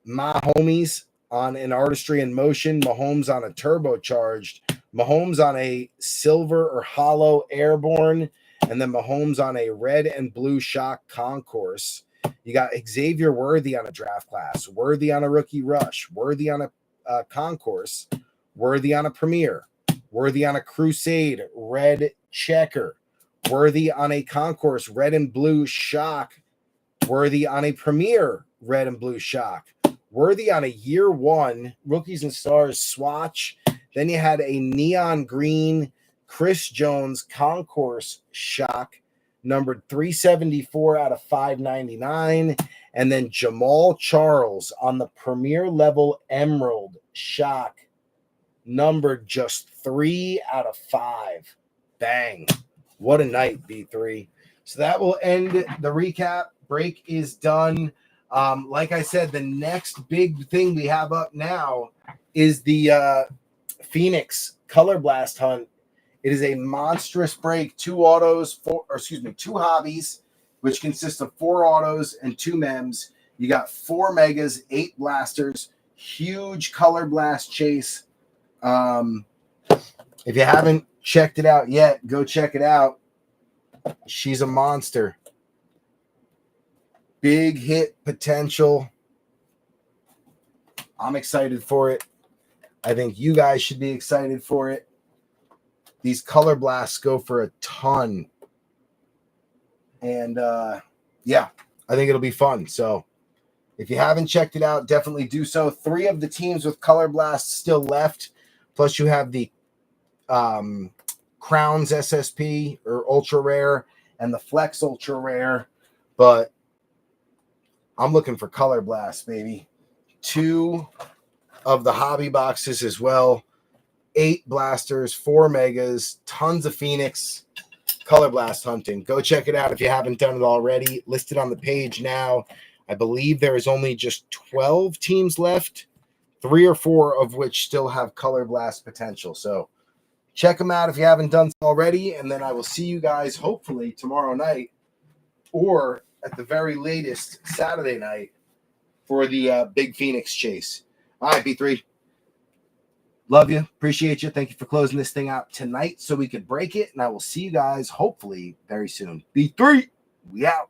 my homies on an Artistry in Motion, Mahomes on a turbocharged, Mahomes on a silver or hollow airborne, and then Mahomes on a red and blue shock Concourse. You got Xavier Worthy on a draft class, Worthy on a rookie rush, Worthy on a Concourse, Worthy on a Premier, Worthy on a Crusade red checker, Worthy on a Concourse red and blue shock, Worthy on a Premier red and blue shock, Worthy on a year 1 Rookies and Stars swatch. Then you had a neon green Chris Jones Concourse shock, numbered 374 out of 599. And then Jamal Charles on the Premier level Emerald shock, numbered just 3 out of 5. Bang. What a night, B3. So that will end the recap. Break is done. Like I said, the next big thing we have up now is the Phoenix Color Blast Hunt. It is a monstrous break. 2 hobbies, which consists of 4 autos and 2 mems. You got 4 megas, 8 blasters, huge Color Blast chase. If you haven't checked it out yet, go check it out. She's a monster. Big hit potential. I'm excited for it. I think you guys should be excited for it. These Color Blasts go for a ton. And yeah, I think it'll be fun. So If you haven't checked it out, definitely do so. 3 of the teams with Color Blast still left. Plus, you have the Crowns SSP or Ultra Rare and the Flex Ultra Rare. But I'm looking for Color Blast, baby. 2 of the hobby boxes as well. 8 blasters, 4 megas, tons of Phoenix. Color Blast hunting. Go check it out if you haven't done it already. Listed on the page now. I believe there is only just 12 teams left, 3 or 4 of which still have Color Blast potential. So check them out if you haven't done so already. And then I will see you guys hopefully tomorrow night or at the very latest Saturday night for the Big Phoenix chase. All right, B3. Love you. Appreciate you. Thank you for closing this thing out tonight so we could break it. And I will see you guys hopefully very soon. B3, we out.